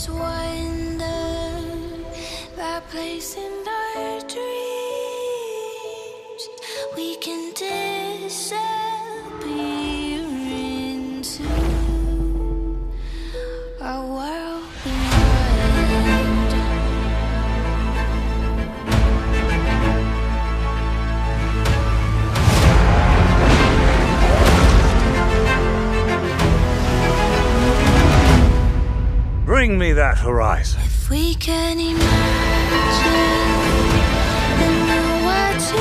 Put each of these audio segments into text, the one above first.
just wonder about place in our dreams. We can disappear into our world beyond. Bring me that horizon. If we can imagine the new world to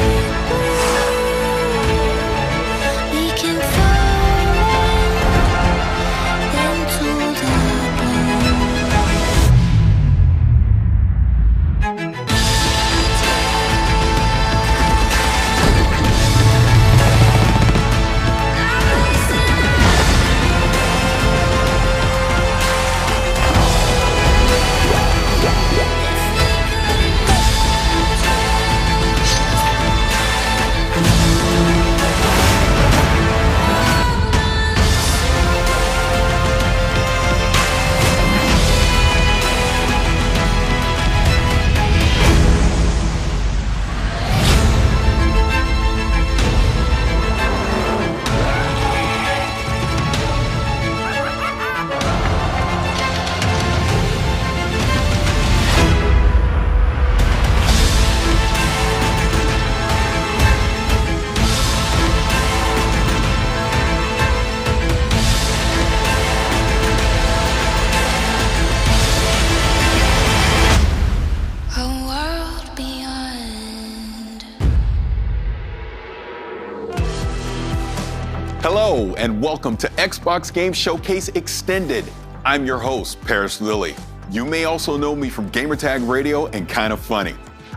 bring, we can fall into the Hello, and welcome to Xbox Game Showcase Extended. I'm your host, Paris Lilly. You may also know me from Gamertag Radio and Kinda Funny.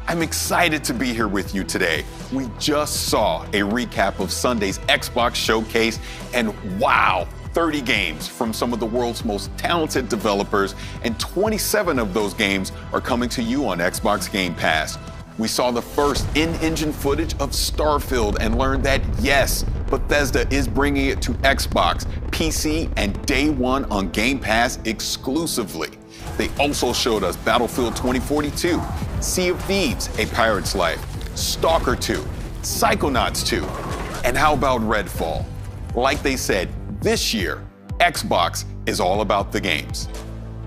I'm excited to be here with you today. We just saw a recap of Sunday's Xbox Showcase, and wow, 30 games from some of the world's most talented developers, and 27 of those games are coming to you on Xbox Game Pass. We saw the first in-engine footage of Starfield and learned that, yes, Bethesda is bringing it to Xbox, PC, and day one on Game Pass exclusively. They also showed us Battlefield 2042, Sea of Thieves, A Pirate's Life, Stalker 2, Psychonauts 2, and how about Redfall? Like they said, this year, Xbox is all about the games.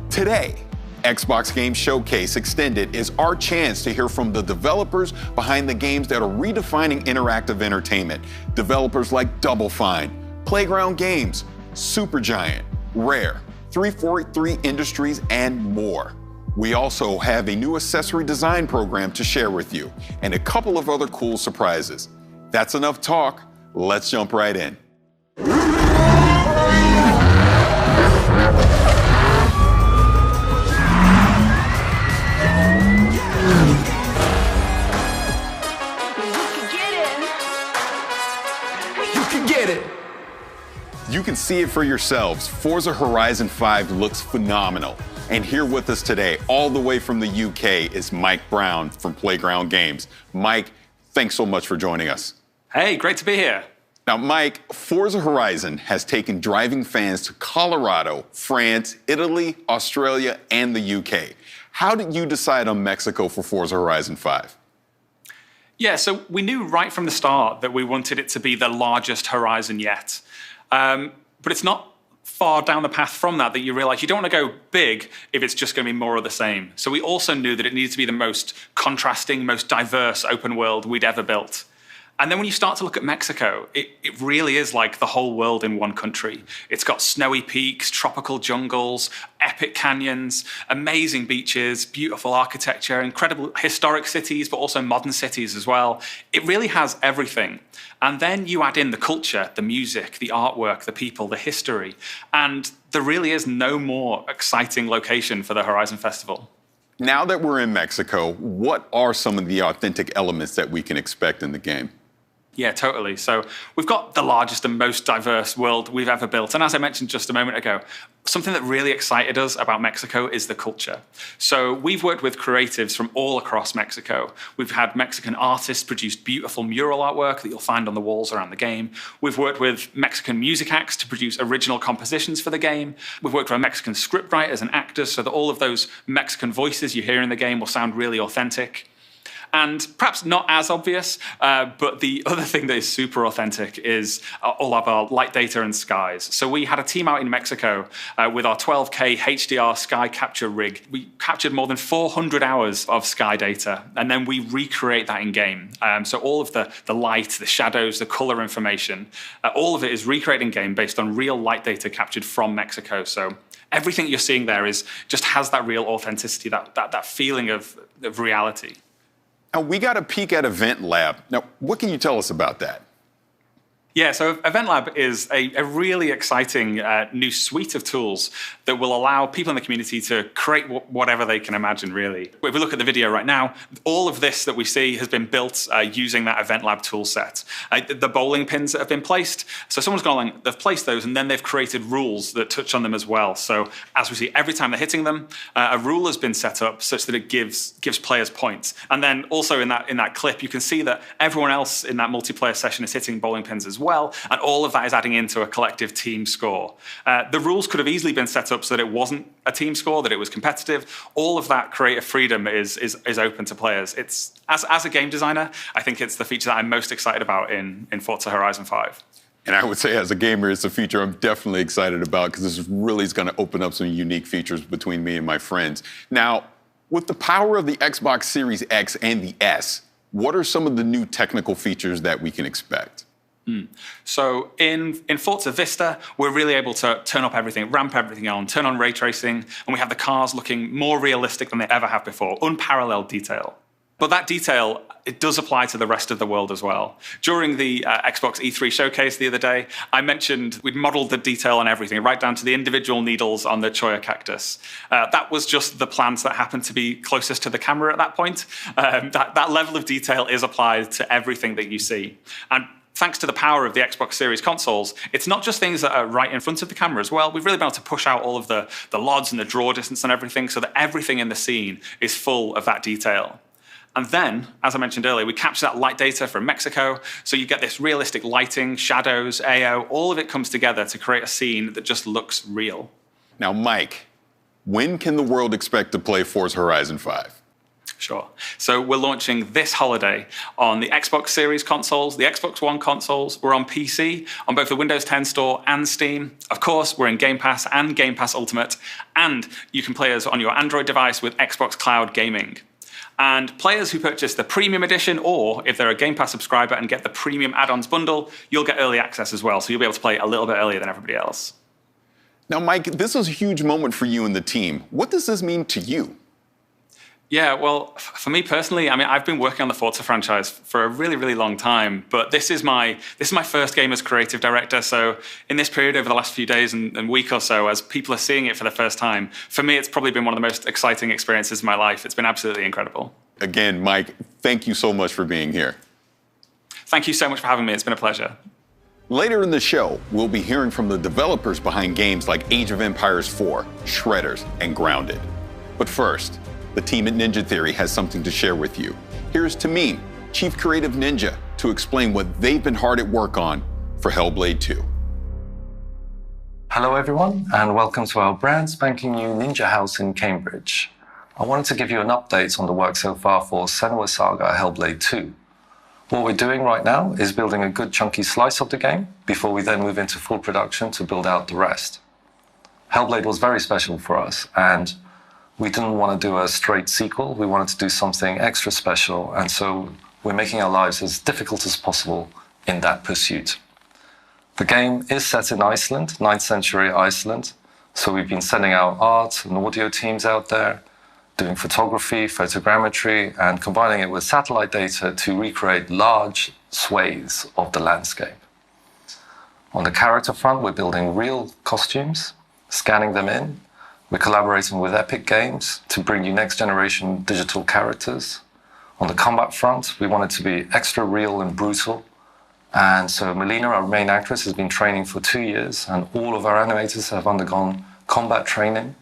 Today, Xbox Game Showcase Extended is our chance to hear from the developers behind the games that are redefining interactive entertainment. Developers like Double Fine, Playground Games, Supergiant, Rare, 343 Industries, and more. We also have a new accessory design program to share with you, and a couple of other cool surprises. That's enough talk. Let's jump right in. You can see it for yourselves. Forza Horizon 5 looks phenomenal. And here with us today, all the way from the UK, is Mike Brown from Playground Games. Mike, thanks so much for joining us. Hey, great to be here. Now, Mike, Forza Horizon has taken driving fans to Colorado, France, Italy, Australia, and the UK. How did you decide on Mexico for Forza Horizon 5? Yeah, so we knew right from the start that we wanted it to be the largest Horizon yet. But it's not far down the path from that you realize you don't want to go big if it's just going to be more of the same. So we also knew that it needed to be the most contrasting, most diverse open world we'd ever built. And then when you start to look at Mexico, it really is like the whole world in one country. It's got snowy peaks, tropical jungles, epic canyons, amazing beaches, beautiful architecture, incredible historic cities, but also modern cities as well. It really has everything. And then you add in the culture, the music, the artwork, the people, the history, and there really is no more exciting location for the Horizon Festival. Now that we're in Mexico, what are some of the authentic elements that we can expect in the game? Yeah, totally. So we've got the largest and most diverse world we've ever built. And as I mentioned just a moment ago, something that really excited us about Mexico is the culture. So we've worked with creatives from all across Mexico. We've had Mexican artists produce beautiful mural artwork that you'll find on the walls around the game. We've worked with Mexican music acts to produce original compositions for the game. We've worked with Mexican scriptwriters and actors so that all of those Mexican voices you hear in the game will sound really authentic. And perhaps not as obvious, but the other thing that is super authentic is all of our light data and skies. So we had a team out in Mexico with our 12K HDR sky capture rig. We captured more than 400 hours of sky data, and then we recreate that in-game. So all of the light, the shadows, the color information, all of it is recreated in-game based on real light data captured from Mexico. So everything you're seeing there just has that real authenticity, that feeling of reality. Now, we got a peek at Event Lab. Now, what can you tell us about that? Yeah, so Event Lab is a really exciting new suite of tools that will allow people in the community to create whatever they can imagine, really. If we look at the video right now, all of this that we see has been built using that Event Lab tool set. The bowling pins that have been placed, so someone's gone along, they've placed those, and then they've created rules that touch on them as well. So as we see, every time they're hitting them, a rule has been set up such that it gives players points. And then also in that clip, you can see that everyone else in that multiplayer session is hitting bowling pins as well, and all of that is adding into a collective team score. The rules could have easily been set up so that it wasn't a team score, that it was competitive. All of that creative freedom is open to players. It's as a game designer, I think it's the feature that I'm most excited about in Forza Horizon 5. And I would say as a gamer, it's a feature I'm definitely excited about because this really is going to open up some unique features between me and my friends. Now, with the power of the Xbox Series X and the S, what are some of the new technical features that we can expect? So in Forza Vista, we're really able to turn up everything, ramp everything on, turn on ray tracing, and we have the cars looking more realistic than they ever have before, unparalleled detail. But that detail, it does apply to the rest of the world as well. During the Xbox E3 showcase the other day, I mentioned we'd modeled the detail on everything, right down to the individual needles on the Cholla cactus. That was just the plants that happened to be closest to the camera at that point. That level of detail is applied to everything that you see. And thanks to the power of the Xbox Series consoles, it's not just things that are right in front of the camera as well. We've really been able to push out all of the LODs and the draw distance and everything so that everything in the scene is full of that detail. And then, as I mentioned earlier, we capture that light data from Mexico, so you get this realistic lighting, shadows, AO, all of it comes together to create a scene that just looks real. Now, Mike, when can the world expect to play Forza Horizon 5? Sure. So we're launching this holiday on the Xbox Series consoles, the Xbox One consoles. We're on PC, on both the Windows 10 Store and Steam. Of course, we're in Game Pass and Game Pass Ultimate. And you can play us on your Android device with Xbox Cloud Gaming. And players who purchase the Premium Edition, or if they're a Game Pass subscriber and get the Premium Add-ons bundle, you'll get early access as well. So you'll be able to play a little bit earlier than everybody else. Now, Mike, this was a huge moment for you and the team. What does this mean to you? Yeah, well, for me personally, I mean, I've been working on the Forza franchise for a really, really long time, but this is my first game as creative director. So in this period over the last few days and week or so, as people are seeing it for the first time, for me, it's probably been one of the most exciting experiences of my life. It's been absolutely incredible. Again, Mike, thank you so much for being here. Thank you so much for having me. It's been a pleasure. Later in the show, we'll be hearing from the developers behind games like Age of Empires 4, Shredders, and Grounded. But first, the team at Ninja Theory has something to share with you. Here's Tamim, Chief Creative Ninja, to explain what they've been hard at work on for Hellblade 2. Hello everyone, and welcome to our brand spanking new Ninja House in Cambridge. I wanted to give you an update on the work so far for Senua's Saga Hellblade 2. What we're doing right now is building a good chunky slice of the game before we then move into full production to build out the rest. Hellblade was very special for us, and we didn't want to do a straight sequel. We wanted to do something extra special, and so we're making our lives as difficult as possible in that pursuit. The game is set in Iceland, 9th century Iceland, so we've been sending out art and audio teams out there, doing photography, photogrammetry, and combining it with satellite data to recreate large swathes of the landscape. On the character front, we're building real costumes, scanning them in. We're collaborating with Epic Games to bring you next-generation digital characters. On the combat front, we want it to be extra real and brutal, And so Melina, our main actress, has been training for 2 years, and all of our animators have undergone combat training.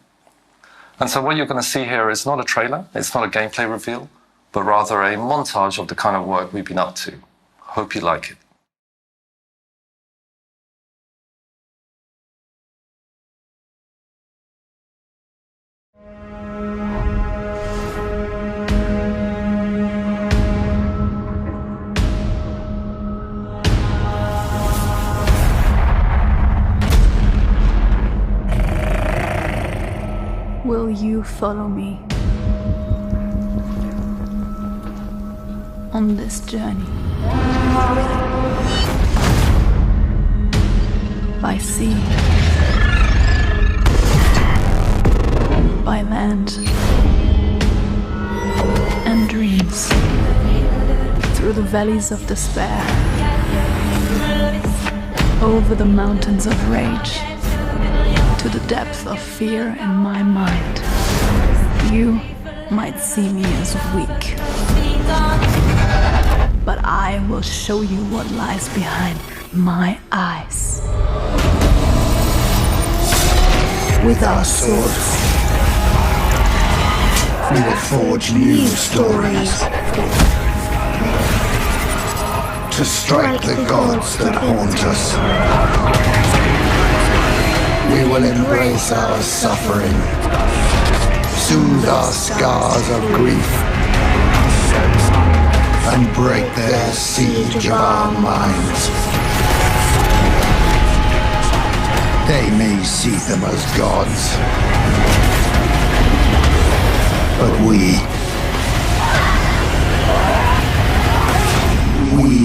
And so what you're going to see here is not a trailer, it's not a gameplay reveal, but rather a montage of the kind of work we've been up to. Hope you like it. Will you follow me on this journey? By sea, by land, and dreams, through the valleys of despair, over the mountains of rage, to the depth of fear in my mind. You might see me as weak, but I will show you what lies behind my eyes. With our swords, we will forge new stories to strike the gods that haunt us. We will embrace our suffering, soothe our scars of grief, and break their siege of our minds. They may see them as gods, but we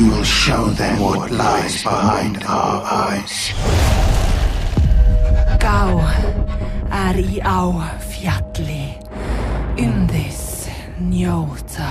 will show them what lies behind our eyes. Gá í á fjalli, þess njóta.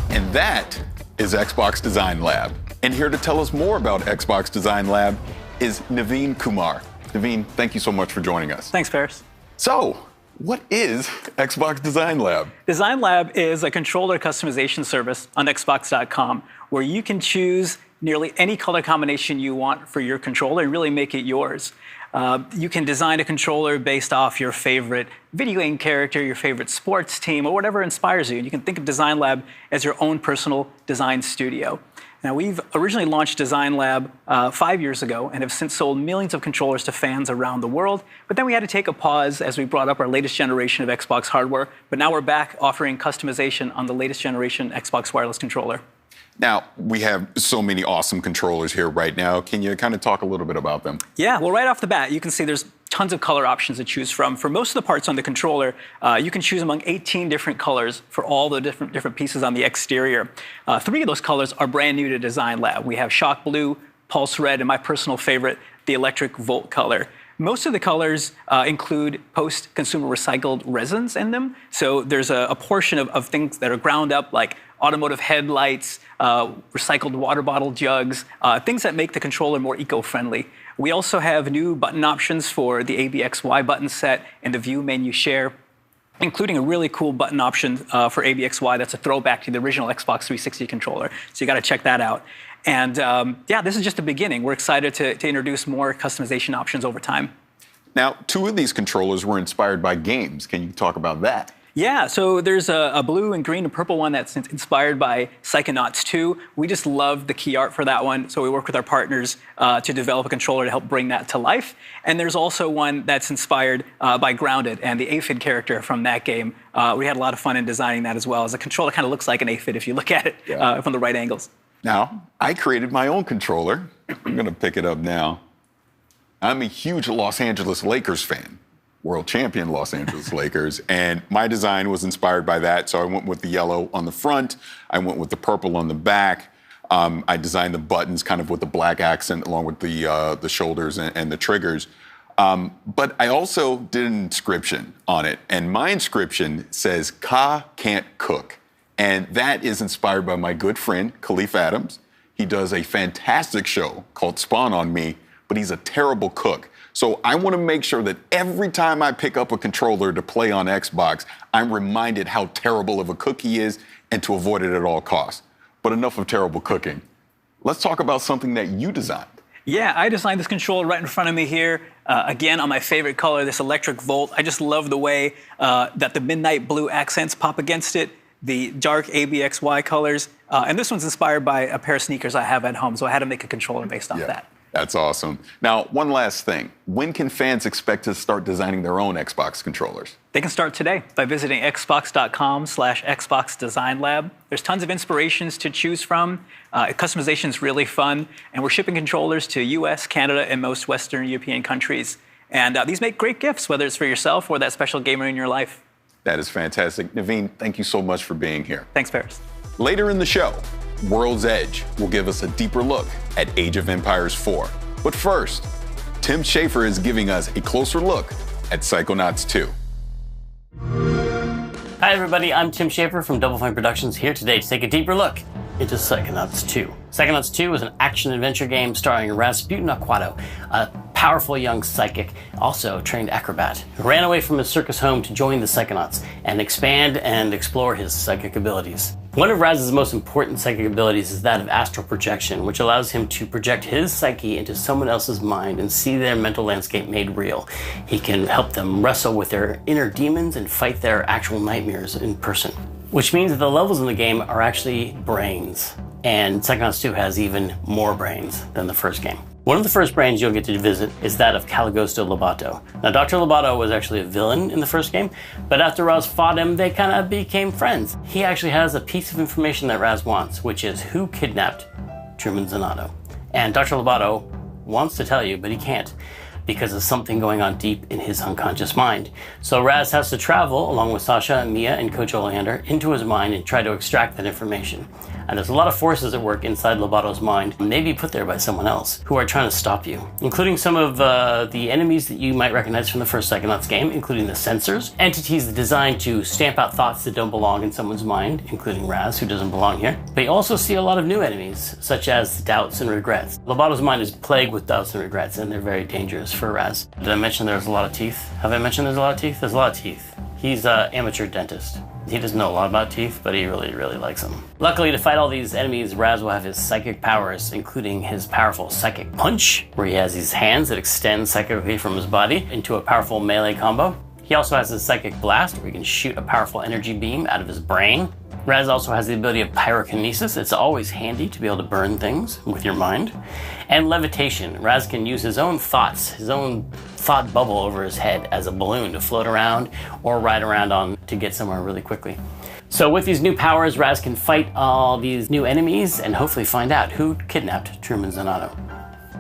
And that is Xbox Design Lab. And here to tell us more about Xbox Design Lab is Naveen Kumar. Naveen, thank you so much for joining us. Thanks, Paris. So, what is Xbox Design Lab? Design Lab is a controller customization service on Xbox.com where you can choose nearly any color combination you want for your controller and really make it yours. You can design a controller based off your favorite video game character, your favorite sports team, or whatever inspires you. And you can think of Design Lab as your own personal design studio. Now, we've originally launched Design Lab 5 years ago and have since sold millions of controllers to fans around the world. But then we had to take a pause as we brought up our latest generation of Xbox hardware. But now we're back offering customization on the latest generation Xbox wireless controller. Now, we have so many awesome controllers here right now. Can you kind of talk a little bit about them? Yeah, well, right off the bat, you can see there's tons of color options to choose from. For most of the parts on the controller, you can choose among 18 different colors for all the different pieces on the exterior. 3 of those colors are brand new to Design Lab. We have Shock Blue, Pulse Red, and my personal favorite, the Electric Volt color. Most of the colors include post-consumer recycled resins in them. So there's a portion of things that are ground up, like automotive headlights, recycled water bottle jugs, things that make the controller more eco-friendly. We also have new button options for the ABXY button set and the View Menu Share, including a really cool button option for ABXY that's a throwback to the original Xbox 360 controller. So you got to check that out. And yeah, this is just the beginning. We're excited to introduce more customization options over time. Now, 2 of these controllers were inspired by games. Can you talk about that? Yeah, so there's a blue and green and purple one that's inspired by Psychonauts 2. We just love the key art for that one, so we work with our partners to develop a controller to help bring that to life. And there's also one that's inspired by Grounded and the aphid character from that game. We had a lot of fun in designing that as well. As a controller kind of looks like an aphid if you look at it from the right angles. Now, I created my own controller. I'm going to pick it up now. I'm a huge Los Angeles Lakers fan. World champion Los Angeles Lakers, and my design was inspired by that. So I went with the yellow on the front, I went with the purple on the back. I designed the buttons kind of with the black accent along with the shoulders and the triggers. But I also did an inscription on it, and my inscription says, "Ka can't cook." And that is inspired by my good friend, Khalif Adams. He does a fantastic show called Spawn on Me, but he's a terrible cook. So I want to make sure that every time I pick up a controller to play on Xbox, I'm reminded how terrible of a cook he is and to avoid it at all costs. But enough of terrible cooking. Let's talk about something that you designed. Yeah, I designed this controller right in front of me here. Again, on my favorite color, this Electric Volt. I just love the way that the midnight blue accents pop against it, the dark ABXY colors. And this one's inspired by a pair of sneakers I have at home, so I had to make a controller based off that. That's awesome. Now, one last thing. When can fans expect to start designing their own Xbox controllers? They can start today by visiting xbox.com/Xbox Design Lab. There's tons of inspirations to choose from. Customization is really fun. And we're shipping controllers to US, Canada, and most Western European countries. And these make great gifts, whether it's for yourself or that special gamer in your life. That is fantastic. Naveen, thank you so much for being here. Thanks, Paris. Later in the show, World's Edge will give us a deeper look at Age of Empires 4. But first, Tim Schafer is giving us a closer look at Psychonauts 2. Hi everybody, I'm Tim Schafer from Double Fine Productions here today to take a deeper look into Psychonauts 2. Psychonauts 2 is an action-adventure game starring Rasputin Aquato, a powerful young psychic, also a trained acrobat, who ran away from his circus home to join the Psychonauts and expand and explore his psychic abilities. One of Raz's most important psychic abilities is that of astral projection, which allows him to project his psyche into someone else's mind and see their mental landscape made real. He can help them wrestle with their inner demons and fight their actual nightmares in person. Which means that the levels in the game are actually brains. And Psychonauts 2 has even more brains than the first game. One of the first brains you'll get to visit is that of Caligosto Lobato. Now, Dr. Lobato was actually a villain in the first game, but after Raz fought him, they kind of became friends. He actually has a piece of information that Raz wants, which is who kidnapped Truman Zanotto. And Dr. Lobato wants to tell you, but he can't, because of something going on deep in his unconscious mind. So Raz has to travel, along with Sasha, Mia, and Coach Oleander, into his mind and try to extract that information. And there's a lot of forces at work inside Lobato's mind, maybe put there by someone else, who are trying to stop you, including some of the enemies that you might recognize from the first Psychonauts game, including the Censors, entities designed to stamp out thoughts that don't belong in someone's mind, including Raz, who doesn't belong here. But you also see a lot of new enemies, such as doubts and regrets. Lobato's mind is plagued with doubts and regrets, and they're very dangerous for Raz. Did I mention there's a lot of teeth? Have I mentioned there's a lot of teeth? There's a lot of teeth. He's an amateur dentist. He doesn't know a lot about teeth, but he really, really likes them. Luckily, to fight all these enemies, Raz will have his psychic powers, including his powerful psychic punch, where he has these hands that extend psychically from his body into a powerful melee combo. He also has his psychic blast, where he can shoot a powerful energy beam out of his brain. Raz also has the ability of pyrokinesis. It's always handy to be able to burn things with your mind. And levitation. Raz can use his own thoughts, his own thought bubble over his head as a balloon to float around or ride around on to get somewhere really quickly. So with these new powers, Raz can fight all these new enemies and hopefully find out who kidnapped Truman Zanotto.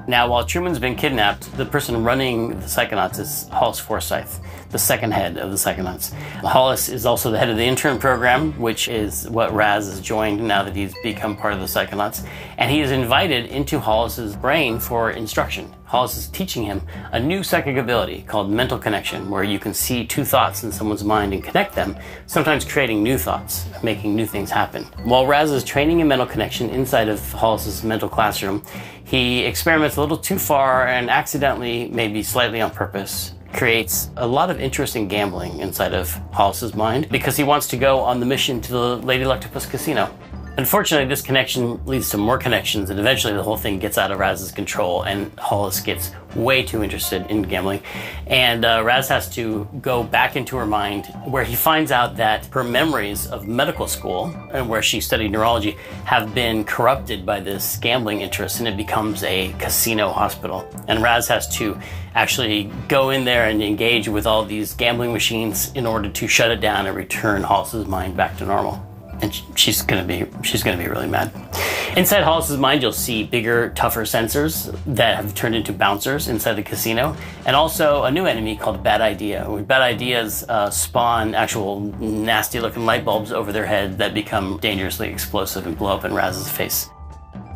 Now, while Truman's been kidnapped, the person running the Psychonauts is Hollis Forsyth, the second head of the Psychonauts. Hollis is also the head of the intern program, which is what Raz has joined now that he's become part of the Psychonauts. And he is invited into Hollis's brain for instruction. Hollis is teaching him a new psychic ability called mental connection, where you can see two thoughts in someone's mind and connect them, sometimes creating new thoughts, making new things happen. While Raz is training in mental connection inside of Hollis's mental classroom, he experiments a little too far and accidentally, maybe slightly on purpose, creates a lot of interesting gambling inside of Hollis's mind because he wants to go on the mission to the Lady Luctopus Casino. Unfortunately, this connection leads to more connections, and eventually the whole thing gets out of Raz's control, and Hollis gets way too interested in gambling. And Raz has to go back into her mind, where he finds out that her memories of medical school, and where she studied neurology, have been corrupted by this gambling interest, and it becomes a casino hospital. And Raz has to actually go in there and engage with all these gambling machines in order to shut it down and return Hollis's mind back to normal. And she's gonna be really mad. Inside Hollis's mind, you'll see bigger, tougher sensors that have turned into bouncers inside the casino, and also a new enemy called Bad Idea. Bad Ideas spawn actual nasty-looking light bulbs over their head that become dangerously explosive and blow up in Raz's face.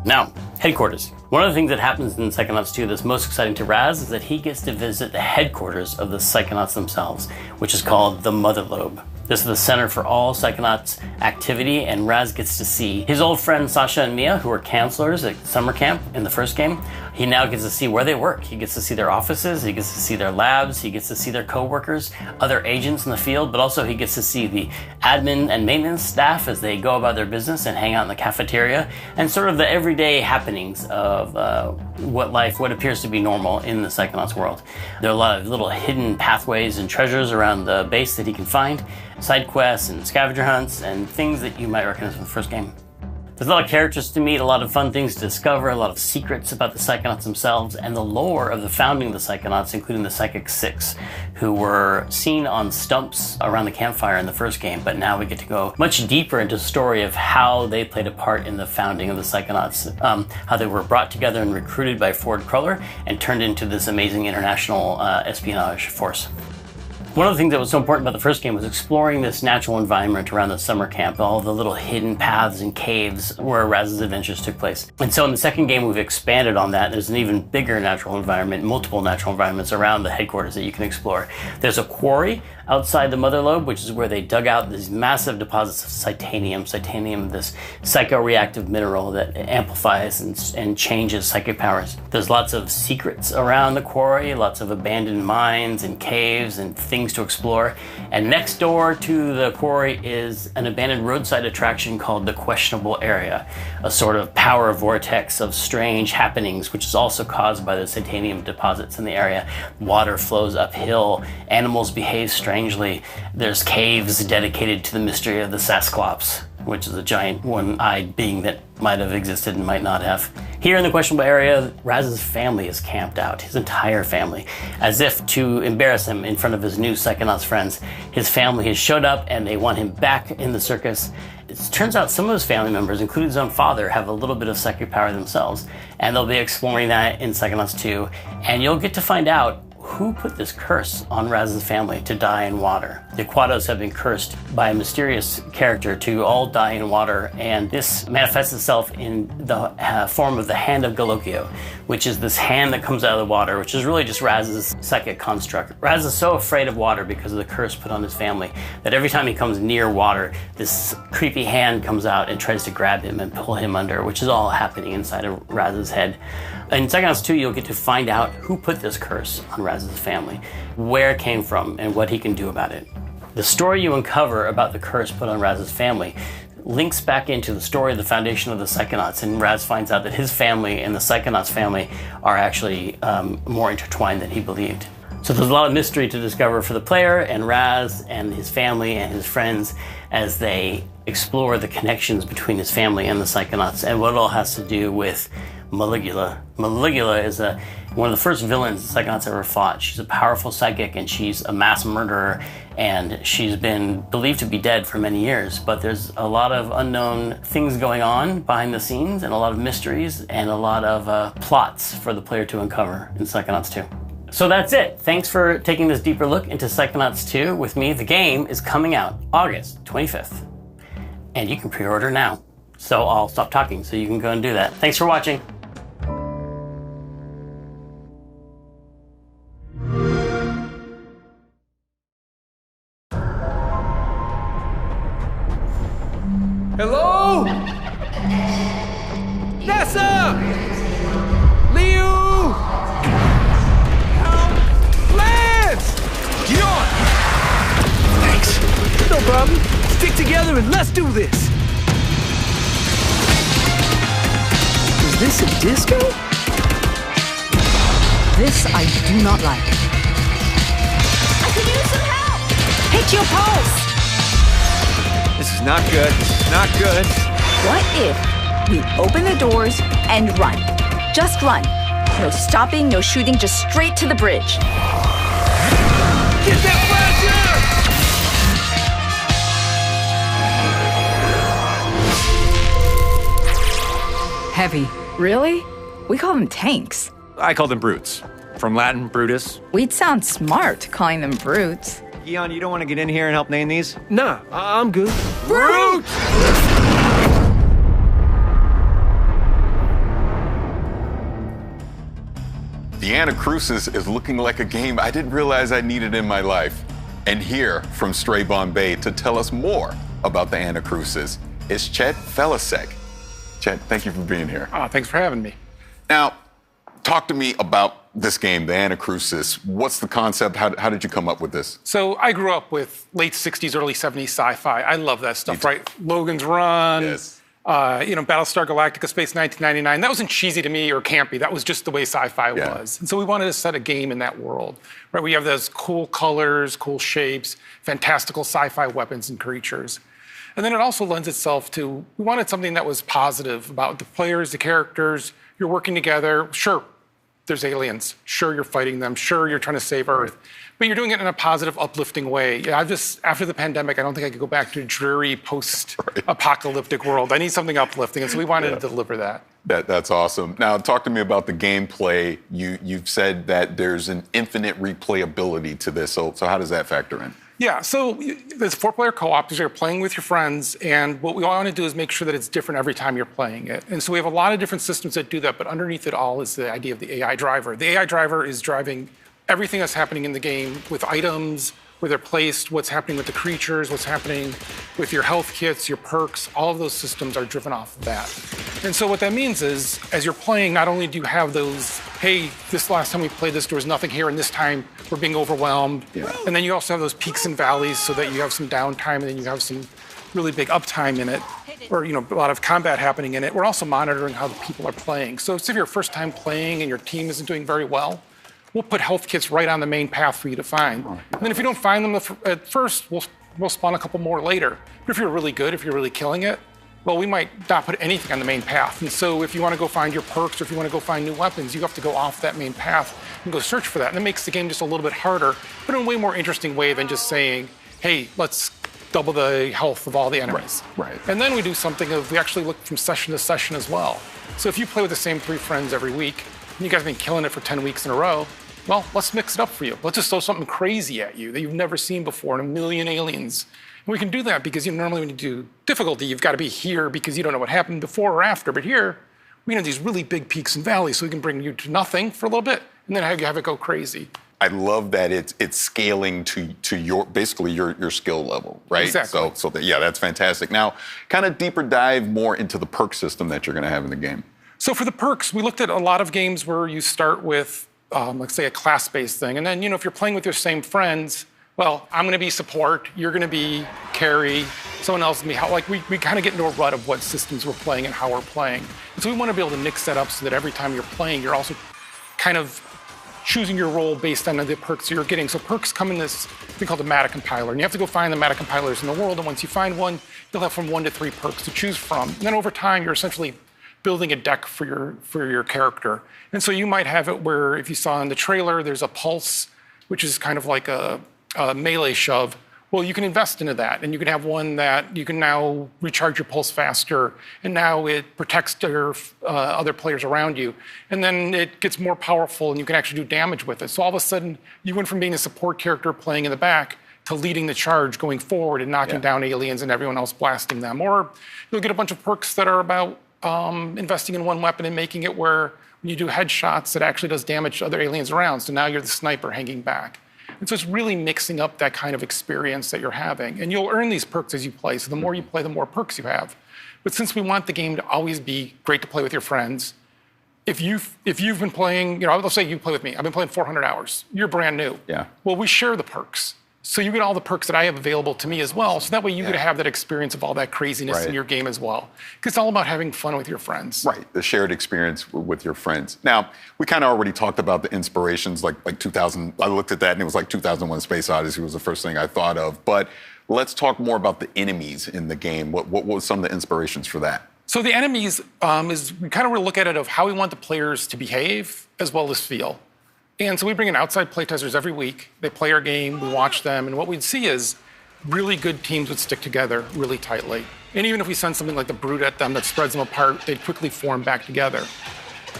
Now, headquarters. One of the things that happens in Psychonauts 2 that's most exciting to Raz is that he gets to visit the headquarters of the Psychonauts themselves, which is called the Mother Lobe. This is the center for all Psychonauts activity, and Raz gets to see his old friends Sasha and Mia, who were counselors at summer camp in the first game. He now gets to see where they work. He gets to see their offices, he gets to see their labs, he gets to see their co-workers, other agents in the field, but also he gets to see the admin and maintenance staff as they go about their business and hang out in the cafeteria, and sort of the everyday happenings of what appears to be normal in the Psychonauts world. There are a lot of little hidden pathways and treasures around the base that he can find, side quests and scavenger hunts and things that you might recognize from the first game. There's a lot of characters to meet, a lot of fun things to discover, a lot of secrets about the Psychonauts themselves, and the lore of the founding of the Psychonauts, including the Psychic Six, who were seen on stumps around the campfire in the first game, but now we get to go much deeper into the story of how they played a part in the founding of the Psychonauts, how they were brought together and recruited by Ford Cruller and turned into this amazing international espionage force. One of the things that was so important about the first game was exploring this natural environment around the summer camp, all the little hidden paths and caves where Raz's adventures took place. And so in the second game, we've expanded on that. There's an even bigger natural environment, multiple natural environments around the headquarters that you can explore. There's a quarry outside the Mother Lobe, which is where they dug out these massive deposits of Titanium. Titanium, this psychoreactive mineral that amplifies and changes psychic powers. There's lots of secrets around the quarry, lots of abandoned mines and caves and things to explore. And next door to the quarry is an abandoned roadside attraction called the Questionable Area, a sort of power vortex of strange happenings, which is also caused by the Titanium deposits in the area. Water flows uphill, animals behave strangely. There's caves dedicated to the mystery of the Sasclops, which is a giant one-eyed being that might have existed and might not have. Here in the Questionable Area, Raz's family is camped out, his entire family. As if to embarrass him in front of his new Psychonauts friends, his family has showed up and they want him back in the circus. It turns out some of his family members, including his own father, have a little bit of psychic power themselves, and they'll be exploring that in Psychonauts 2, and you'll get to find out who put this curse on Raz's family to die in water. The Aquatos have been cursed by a mysterious character to all die in water, and this manifests itself in the form of the Hand of Galokio, which is this hand that comes out of the water, which is really just Raz's psychic construct. Raz is so afraid of water because of the curse put on his family that every time he comes near water, this creepy hand comes out and tries to grab him and pull him under, which is all happening inside of Raz's head. In Psychonauts 2, you'll get to find out who put this curse on Raz's family, where it came from, and what he can do about it. The story you uncover about the curse put on Raz's family links back into the story of the foundation of the Psychonauts, and Raz finds out that his family and the Psychonauts family are actually more intertwined than he believed. So there's a lot of mystery to discover for the player and Raz and his family and his friends as they explore the connections between his family and the Psychonauts and what it all has to do with Maligula. Maligula is one of the first villains the Psychonauts ever fought. She's a powerful psychic and she's a mass murderer, and she's been believed to be dead for many years, but there's a lot of unknown things going on behind the scenes and a lot of mysteries and a lot of plots for the player to uncover in Psychonauts 2. So that's it. Thanks for taking this deeper look into Psychonauts 2 with me. The game is coming out August 25th, and you can pre-order now. So I'll stop talking so you can go and do that. Thanks for watching. Hello? Nessa! Liu! Lance! Get on! Thanks. No problem. Stick together and let's do this. this a disco? This I do not like. I could use some help! Hit your pulse! This is not good. This is not good. What if we open the doors and run? Just run. No stopping, no shooting, just straight to the bridge. Get that flasher! Heavy. Really? We call them tanks. I call them brutes. From Latin, Brutus. We'd sound smart calling them brutes. Eon, you don't want to get in here and help name these? Nah, I'm good. Brute! The Anacrusis is looking like a game I didn't realize I needed in my life. And here from Stray Bombay to tell us more about the Anacrusis is Chet Felicek. Chet, thank you for being here. Oh, thanks for having me. Now, talk to me about this game, the Anacrusis. What's the concept? How did you come up with this? So I grew up with late 60s, early 70s sci-fi. I love that stuff, right? Logan's Run, Yes. Battlestar Galactica, Space 1999. That wasn't cheesy to me or campy. That was just the way sci-fi was. And so we wanted to set a game in that world, right? We have those cool colors, cool shapes, fantastical sci-fi weapons and creatures. And then it also lends itself to, we wanted something that was positive about the players, the characters, you're working together. Sure, there's aliens. Sure, you're fighting them. Sure, you're trying to save Earth. But you're doing it in a positive, uplifting way. Yeah, after the pandemic, I don't think I could go back to a dreary post-apocalyptic world. I need something uplifting, and so we wanted to deliver that. That's awesome. Now, talk to me about the gameplay. You've said that there's an infinite replayability to this. So how does that factor in? Yeah, so there's 4-player co-op. You're playing with your friends, and what we want to do is make sure that it's different every time you're playing it. And so we have a lot of different systems that do that, but underneath it all is the idea of the AI driver. The AI driver is driving everything that's happening in the game with items, where they're placed, what's happening with the creatures, what's happening with your health kits, your perks. All of those systems are driven off of that. And so what that means is, as you're playing, not only do you have those, hey, this last time we played this, there was nothing here, and this time we're being overwhelmed. And then you also have those peaks and valleys so that you have some downtime, and then you have some really big uptime in it, or a lot of combat happening in it. We're also monitoring how the people are playing. So if you're first time playing and your team isn't doing very well, we'll put health kits right on the main path for you to find. And then if you don't find them at first, we'll spawn a couple more later. But if you're really good, if you're really killing it, well, we might not put anything on the main path. And so if you want to go find your perks or if you want to go find new weapons, you have to go off that main path and go search for that. And it makes the game just a little bit harder, but in a way more interesting way than just saying, hey, let's double the health of all the enemies. Right. And then we do something we actually look from session to session as well. So if you play with the same 3 friends every week, and you guys have been killing it for 10 weeks in a row, well, let's mix it up for you. Let's just throw something crazy at you that you've never seen before and a million aliens. And we can do that because normally when you do difficulty, you've got to be here because you don't know what happened before or after. But here, we have these really big peaks and valleys, so we can bring you to nothing for a little bit and then have it go crazy. I love that it's scaling to your basically your skill level, right? Exactly. So that's fantastic. Now, kind of deeper dive more into the perk system that you're going to have in the game. So for the perks, we looked at a lot of games where you start with, let's say, a class-based thing. And then, if you're playing with your same friends, well, I'm going to be support, you're going to be carry, someone else will be help. Like, we kind of get into a rut of what systems we're playing and how we're playing. And so we want to be able to mix that up so that every time you're playing, you're also kind of choosing your role based on the perks you're getting. So perks come in this thing called the meta compiler. And you have to go find the meta compilers in the world. And once you find one, you'll have from 1 to 3 perks to choose from. And then over time, you're essentially building a deck for your character. And so you might have it where, if you saw in the trailer, there's a pulse, which is kind of like a melee shove. Well, you can invest into that, and you can have one that you can now recharge your pulse faster, and now it protects your other players around you. And then it gets more powerful, and you can actually do damage with it. So all of a sudden, you went from being a support character playing in the back to leading the charge going forward and knocking down aliens and everyone else blasting them. Or you'll get a bunch of perks that are about investing in one weapon and making it where when you do headshots, it actually does damage to other aliens around. So now you're the sniper hanging back. And so it's really mixing up that kind of experience that you're having. And you'll earn these perks as you play. So the more you play, the more perks you have. But since we want the game to always be great to play with your friends, if you've been playing, let's say you play with me. I've been playing 400 hours. You're brand new. Yeah. Well, we share the perks. So you get all the perks that I have available to me as well. So that way you get to have that experience of all that craziness in your game as well. Because it's all about having fun with your friends. Right, the shared experience with your friends. Now, we kind of already talked about the inspirations, like 2000. I looked at that and it was like 2001 Space Odyssey was the first thing I thought of. But let's talk more about the enemies in the game. What was some of the inspirations for that? So the enemies is we kind of look at it of how we want the players to behave as well as feel. And so we bring in outside playtesters every week. They play our game, we watch them, and what we'd see is really good teams would stick together really tightly. And even if we send something like the Brute at them that spreads them apart, they'd quickly form back together.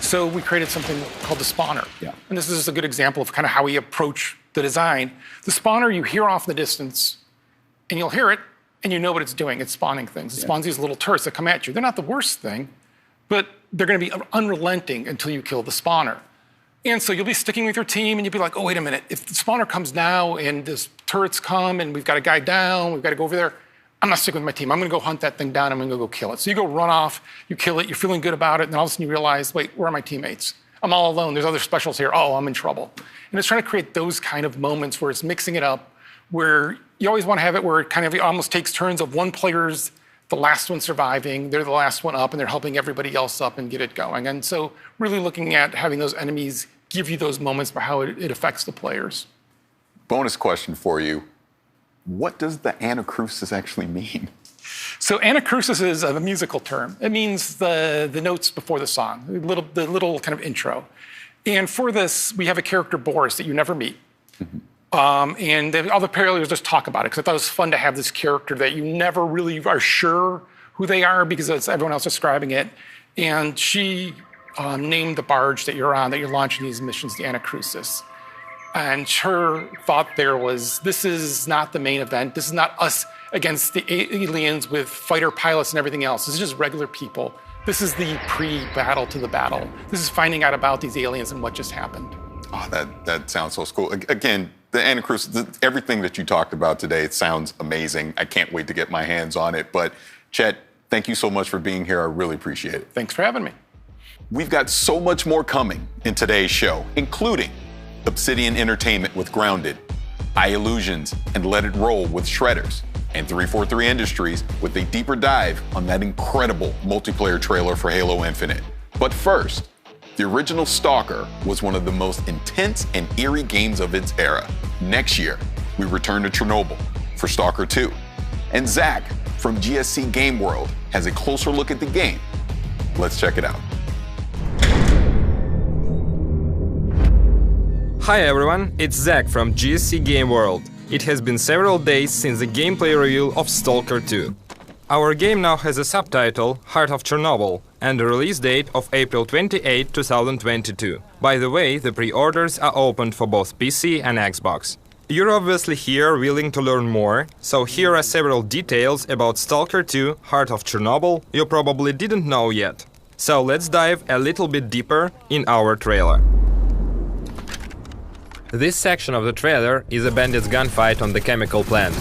So we created something called the Spawner. Yeah. And this is just a good example of kind of how we approach the design. The Spawner you hear off in the distance, and you'll hear it, and you know what it's doing. It's spawning things. It spawns these little turrets that come at you. They're not the worst thing, but they're going to be unrelenting until you kill the Spawner. And so you'll be sticking with your team, and you'll be like, oh, wait a minute. If the Spawner comes now, and this turrets come, and we've got a guy down, we've got to go over there, I'm not sticking with my team. I'm going to go hunt that thing down. I'm going to go kill it. So you go run off, you kill it, you're feeling good about it, and then all of a sudden you realize, wait, where are my teammates? I'm all alone. There's other specials here. Oh, I'm in trouble. And it's trying to create those kind of moments where it's mixing it up, where you always want to have it where it kind of almost takes turns of one player's the last one surviving, they're the last one up, and they're helping everybody else up and get it going. And so really looking at having those enemies give you those moments for how it affects the players. Bonus question for you. What does the anacrusis actually mean? So anacrusis is a musical term. It means the notes before the song, the little kind of intro. And for this, we have a character, Boris, that you never meet. And all the players just talk about it, because I thought it was fun to have this character that you never really are sure who they are because it's everyone else describing it. And she named the barge that you're on, that you're launching these missions, the Anacrusis. And her thought there was, this is not the main event. This is not us against the aliens with fighter pilots and everything else. This is just regular people. This is the pre-battle to the battle. This is finding out about these aliens and what just happened. Oh, that sounds so cool. Again, the Anacrusis, everything that you talked about today, it sounds amazing. I can't wait to get my hands on it. But Chet, thank you so much for being here. I really appreciate it. Thanks for having me. We've got so much more coming in today's show, including Obsidian Entertainment with Grounded, iLlusions and Let It Roll with Shredders, and 343 Industries with a deeper dive on that incredible multiplayer trailer for Halo Infinite. But first, the original Stalker was one of the most intense and eerie games of its era. Next year, we return to Chernobyl for Stalker 2. And Zach from GSC Game World has a closer look at the game. Let's check it out. Hi everyone, it's Zach from GSC Game World. It has been several days since the gameplay reveal of Stalker 2. Our game now has a subtitle, Heart of Chernobyl, and a release date of April 28, 2022. By the way, the pre-orders are opened for both PC and Xbox. You're obviously here willing to learn more, so here are several details about Stalker 2, Heart of Chernobyl you probably didn't know yet. So let's dive a little bit deeper in our trailer. This section of the trailer is a bandit's gunfight on the chemical plant.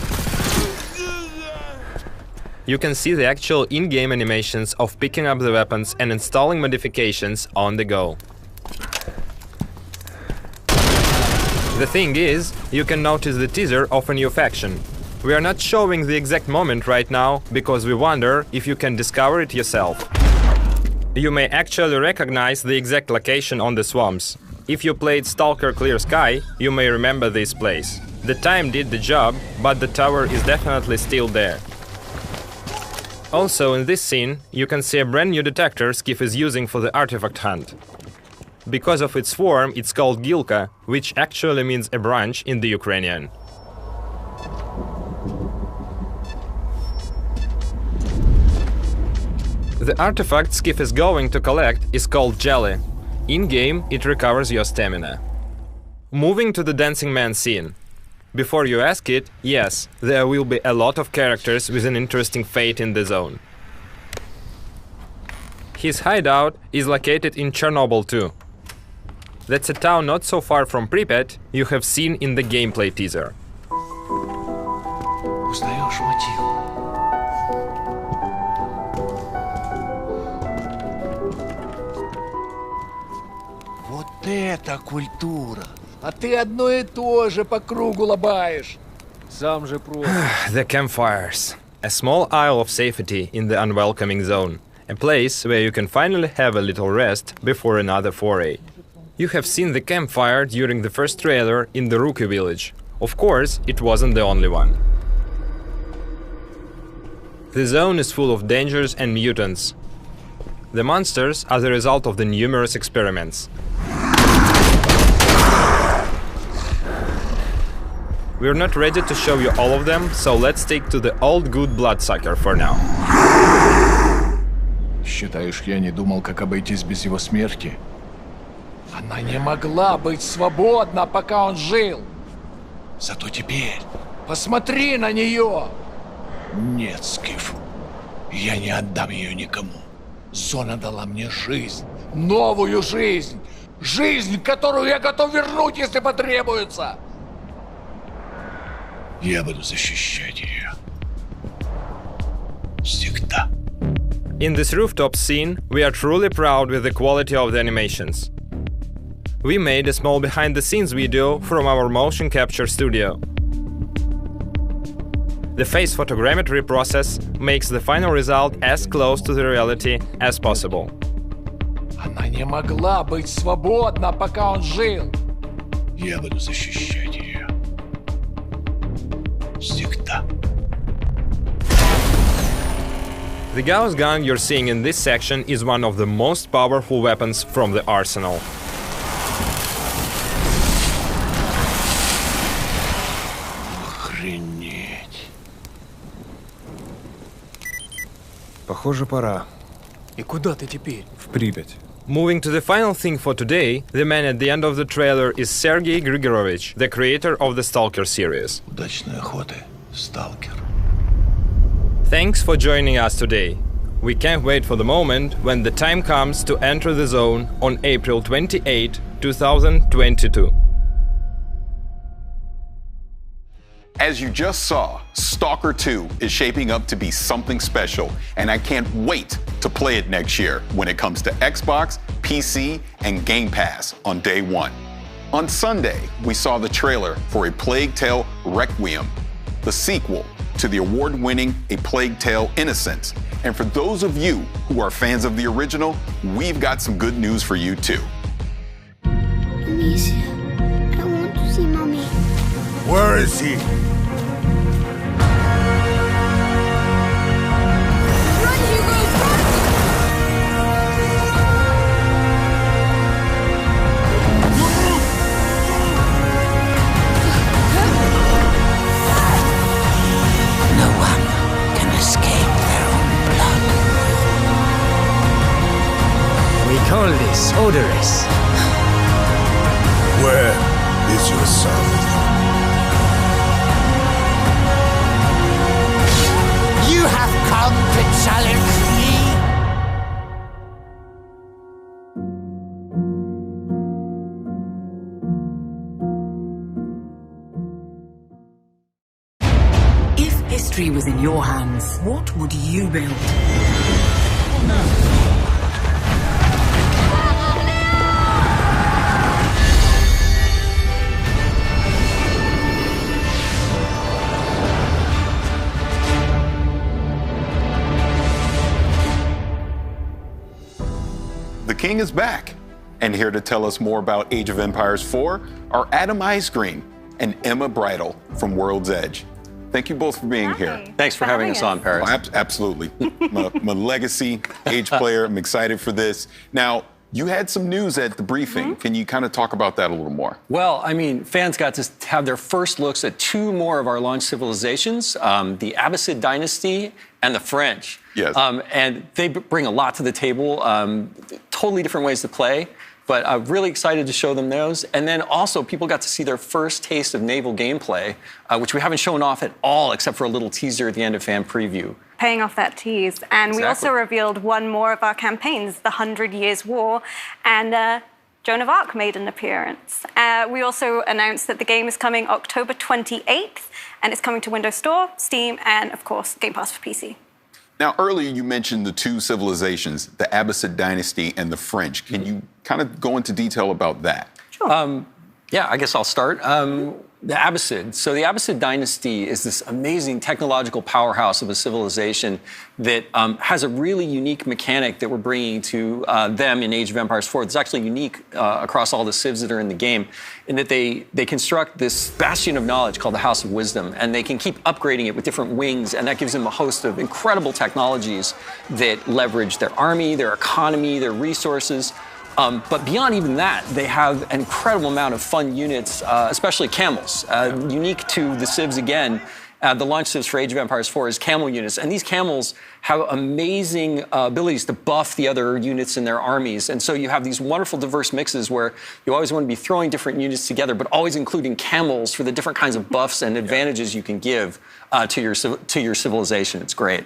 You can see the actual in-game animations of picking up the weapons and installing modifications on the go. The thing is, you can notice the teaser of a new faction. We are not showing the exact moment right now because we wonder if you can discover it yourself. You may actually recognize the exact location on the swamps. If you played Stalker Clear Sky, you may remember this place. The time did the job, but the tower is definitely still there. Also in this scene, you can see a brand new detector Skiff is using for the artifact hunt. Because of its form, it's called Gilka, which actually means a branch in the Ukrainian. The artifact Skiff is going to collect is called Jelly. In-game, it recovers your stamina. Moving to the Dancing Man scene. Before you ask it, yes, there will be a lot of characters with an interesting fate in the zone. His hideout is located in Chernobyl too. That's a town not so far from Pripyat you have seen in the gameplay teaser. Вот это культура! А ты одно и то же по кругу лобаешь. The campfires. A small isle of safety in the unwelcoming zone. A place where you can finally have a little rest before another foray. You have seen the campfire during the first trailer in the Rookie Village. Of course, it wasn't the only one. The zone is full of dangers and mutants. The monsters are the result of the numerous experiments. We're not ready to show you all of them, so let's stick to the old good bloodsucker for now. Считаешь, я не думал, как обойтись без его смерти? Она не могла быть свободна, пока он жил. Зато теперь посмотри на нее. Нет, Скиф, я не отдам ее никому. Зона дала мне жизнь, новую жизнь. Жизнь, которую я готов вернуть, если потребуется. Я буду защищать ее. Всегда. In this rooftop scene, we are truly proud with the quality of the animations. We made a small behind-the-scenes video from our motion capture studio. The face photogrammetry process makes the final result as close to the reality as possible. Она не могла быть свободна, пока он жил. Я буду защищать ее. Всегда. The Gauss gun you're seeing in this section is one of the most powerful weapons from the arsenal. Охренеть. Похоже, пора. И куда ты теперь? В Припять. Moving to the final thing for today, the man at the end of the trailer is Sergei Grigorovich, the creator of the Stalker series. Удачной охоты, Сталкер. Thanks for joining us today. We can't wait for the moment when the time comes to enter the zone on April 28, 2022. As you just saw, Stalker 2 is shaping up to be something special, and I can't wait to play it next year when it comes to Xbox, PC, and Game Pass on day one. On Sunday, we saw the trailer for A Plague Tale Requiem, the sequel to the award-winning A Plague Tale Innocence. And for those of you who are fans of the original, we've got some good news for you too. Amicia, I want to see Mommy. Where is he? Call this odorous. Where is your son? You have come to challenge me? If history was in your hands, what would you build? The King is back, and here to tell us more about Age of Empires 4 are Adam Icegreen and Emma Bridle from World's Edge. Thank you both for being here. Thanks for having us on, Paris. Oh, absolutely. my legacy Age player. I'm excited for this. Now, you had some news at the briefing. Can you kind of talk about that a little more? Well, I mean, fans got to have their first looks at two more of our launch civilizations, the Abbasid Dynasty and the French. Yes. And they bring a lot to the table, totally different ways to play. But I'm really excited to show them those. And then also, people got to see their first taste of naval gameplay, which we haven't shown off at all, except for a little teaser at the end of fan preview. Paying off that tease. And we also revealed one more of our campaigns, the 100 Years' War, and Joan of Arc made an appearance. We also announced that the game is coming October 28th, and it's coming to Windows Store, Steam, and of course, Game Pass for PC. Now, earlier you mentioned the two civilizations, the Abbasid Dynasty and the French. Can you kind of go into detail about that? Sure. Yeah, I guess I'll start. the Abbasid. So the Abbasid dynasty is this amazing technological powerhouse of a civilization that has a really unique mechanic that we're bringing to them in Age of Empires 4. It's actually unique across all the civs that are in the game, in that they construct this bastion of knowledge called the House of Wisdom, and they can keep upgrading it with different wings, and that gives them a host of incredible technologies that leverage their army, their economy, their resources. But beyond even that, they have an incredible amount of fun units, especially camels. Unique to the civs again, the launch civs for Age of Empires 4 is camel units. And these camels have amazing abilities to buff the other units in their armies. And so you have these wonderful diverse mixes where you always want to be throwing different units together, but always including camels for the different kinds of buffs and advantages you can give to your civilization. It's great.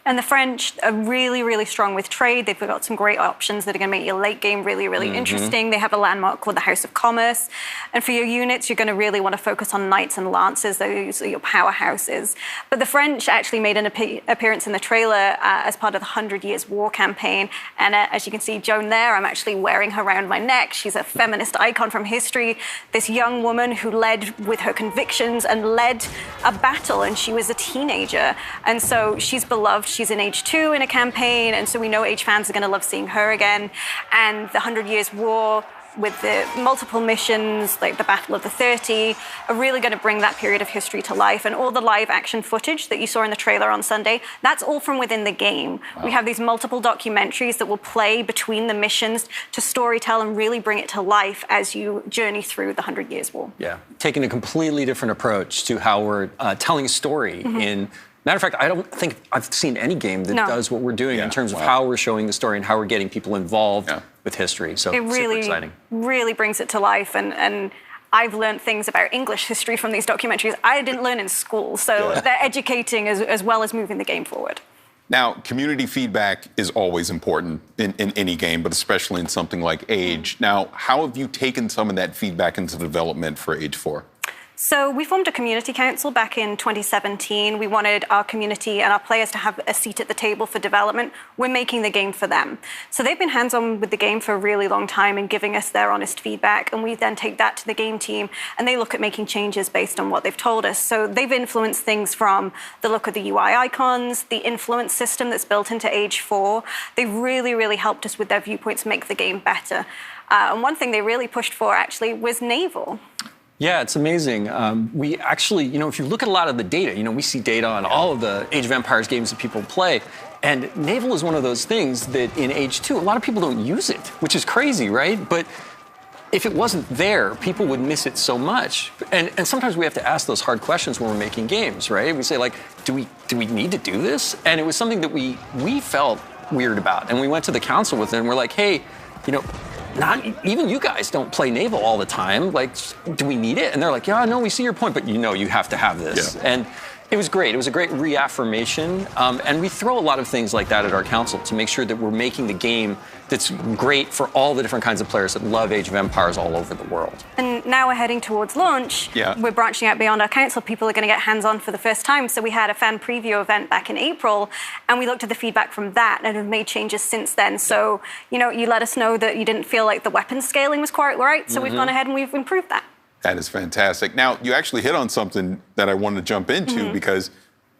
And the French are really, really strong with trade. They've got some great options that are going to make your late game really, really interesting. They have a landmark called the House of Commerce. And for your units, you're going to really want to focus on knights and lancers. Those are your powerhouses. But the French actually made an appearance in the trailer as part of the 100 Years' War campaign. And as you can see, Joan there, I'm actually wearing her around my neck. She's a feminist icon from history. This young woman who led with her convictions and led a battle, and she was a teenager. And so she's beloved. She's in Age 2 in a campaign, and so we know Age fans are going to love seeing her again. And the 100 Years' War, with the multiple missions, like the Battle of the 30, are really going to bring that period of history to life. And all the live action footage that you saw in the trailer on Sunday, that's all from within the game. Wow. We have these multiple documentaries that will play between the missions to storytell and really bring it to life as you journey through the 100 Years' War. Yeah, taking a completely different approach to how we're telling a story in... Matter of fact, I don't think I've seen any game that does what we're doing in terms of how we're showing the story and how we're getting people involved with history. So it really, super exciting. Really brings it to life. And I've learned things about English history from these documentaries I didn't learn in school. So they're educating as well as moving the game forward. Now, community feedback is always important in any game, but especially in something like Age. Now, how have you taken some of that feedback into development for Age 4? So we formed a community council back in 2017. We wanted our community and our players to have a seat at the table for development. We're making the game for them. So they've been hands-on with the game for a really long time and giving us their honest feedback. And we then take that to the game team and they look at making changes based on what they've told us. So they've influenced things from the look of the UI icons, the influence system that's built into Age 4. They really, really helped us with their viewpoints make the game better. And one thing they really pushed for actually was naval. Yeah, it's amazing. We actually, if you look at a lot of the data, we see data on all of the Age of Empires games that people play. And naval is one of those things that in Age 2, a lot of people don't use it, which is crazy, right? But if it wasn't there, people would miss it so much. And sometimes we have to ask those hard questions when we're making games, right? We say, like, do we need to do this? And it was something that we felt weird about. And we went to the council with it and we're like, hey, not even you guys don't play naval all the time. Like, do we need it? And they're like, yeah, no, we see your point, but you have to have this. Yeah. And it was great. It was a great reaffirmation. And we throw a lot of things like that at our council to make sure that we're making the game that's great for all the different kinds of players that love Age of Empires all over the world. And now we're heading towards launch. Yeah. We're branching out beyond our council. People are going to get hands-on for the first time. So we had a fan preview event back in April, and we looked at the feedback from that and have made changes since then. So, you let us know that you didn't feel like the weapon scaling was quite right. So we've gone ahead and we've improved that. That is fantastic. Now, you actually hit on something that I wanted to jump into because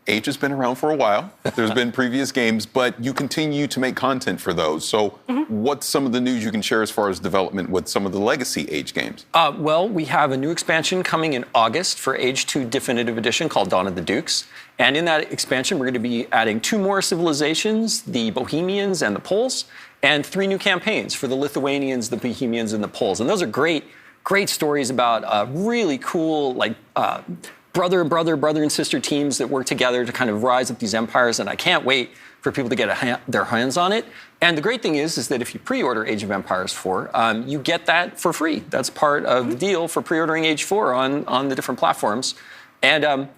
Age has been around for a while. There's been previous games, but you continue to make content for those. So what's some of the news you can share as far as development with some of the legacy Age games? Well, we have a new expansion coming in August for Age 2 Definitive Edition called Dawn of the Dukes. And in that expansion, we're going to be adding 2 more civilizations, the Bohemians and the Poles, and 3 new campaigns for the Lithuanians, the Bohemians, and the Poles. And those are great stories about really cool, brother and sister teams that work together to kind of rise up these empires, and I can't wait for people to get their hands on it. And the great thing is that if you pre-order Age of Empires 4, you get that for free. That's part of the deal for pre-ordering Age 4 on the different platforms. And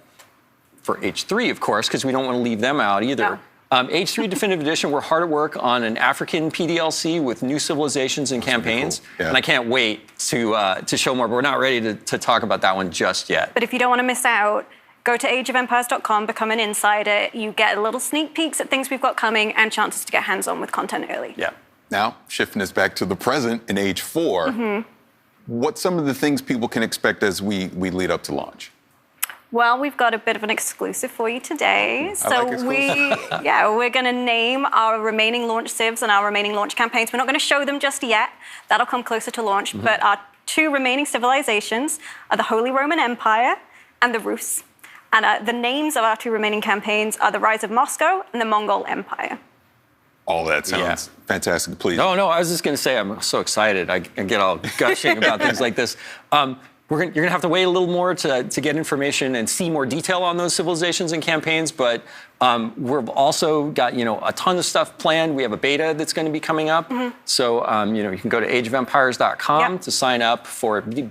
for Age 3, of course, because we don't want to leave them out either. No. Age 3 Definitive Edition, we're hard at work on an African PDLC with new civilizations and campaigns. Cool. Yeah. And I can't wait to show more, but we're not ready to talk about that one just yet. But if you don't want to miss out, go to ageofempires.com, become an insider. You get little sneak peeks at things we've got coming and chances to get hands-on with content early. Yeah. Now, shifting us back to the present in Age 4, what's some of the things people can expect as we lead up to launch? Well, we've got a bit of an exclusive for you today. We're going to name our remaining launch civs and our remaining launch campaigns. We're not going to show them just yet. That'll come closer to launch. Mm-hmm. But our 2 remaining civilizations are the Holy Roman Empire and the Rus. And the names of our 2 remaining campaigns are the Rise of Moscow and the Mongol Empire. All that sounds fantastic. Please. No, I was just going to say I'm so excited. I get all gushing about things like this. You're going to have to wait a little more to get information and see more detail on those civilizations and campaigns, but we've also got a ton of stuff planned. We have a beta that's going to be coming up. Mm-hmm. So you can go to ageofempires.com to sign up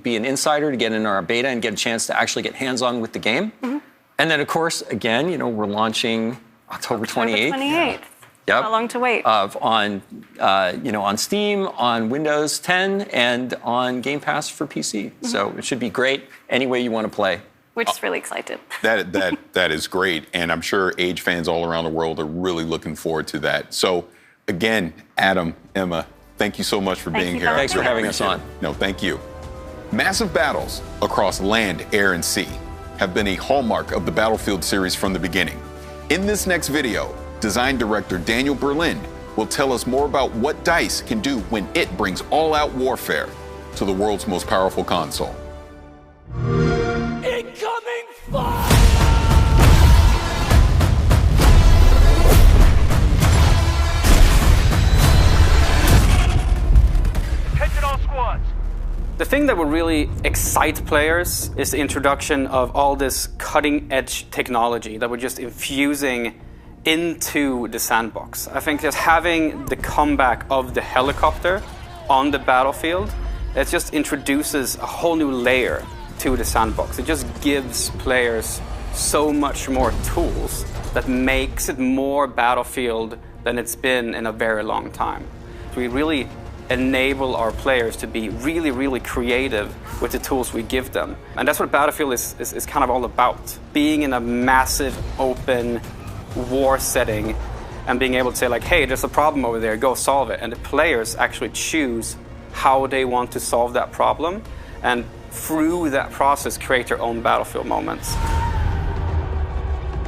be an insider to get in our beta and get a chance to actually get hands-on with the game. Mm-hmm. And then, of course, again, we're launching October 28th. Yep. How long to wait? On Steam, on Windows 10, and on Game Pass for PC. Mm-hmm. So it should be great any way you want to play. We're just really excited. That is great, and I'm sure Age fans all around the world are really looking forward to that. So, again, Adam, Emma, thank you so much for being here. Thanks for having us on. No, thank you. Massive battles across land, air, and sea have been a hallmark of the Battlefield series from the beginning. In this next video, design director Daniel Berlind will tell us more about what DICE can do when it brings all-out warfare to the world's most powerful console. Incoming fire! Attention all squads. The thing that would really excite players is the introduction of all this cutting-edge technology that we're just infusing into the sandbox. I think just having the comeback of the helicopter on the battlefield, it just introduces a whole new layer to the sandbox. It just gives players so much more tools that makes it more Battlefield than it's been in a very long time. We really enable our players to be really, really creative with the tools we give them. And that's what Battlefield is kind of all about. Being in a massive, open war setting and being able to say, like, hey, there's a problem over there, go solve it. And the players actually choose how they want to solve that problem, and through that process create their own Battlefield moments.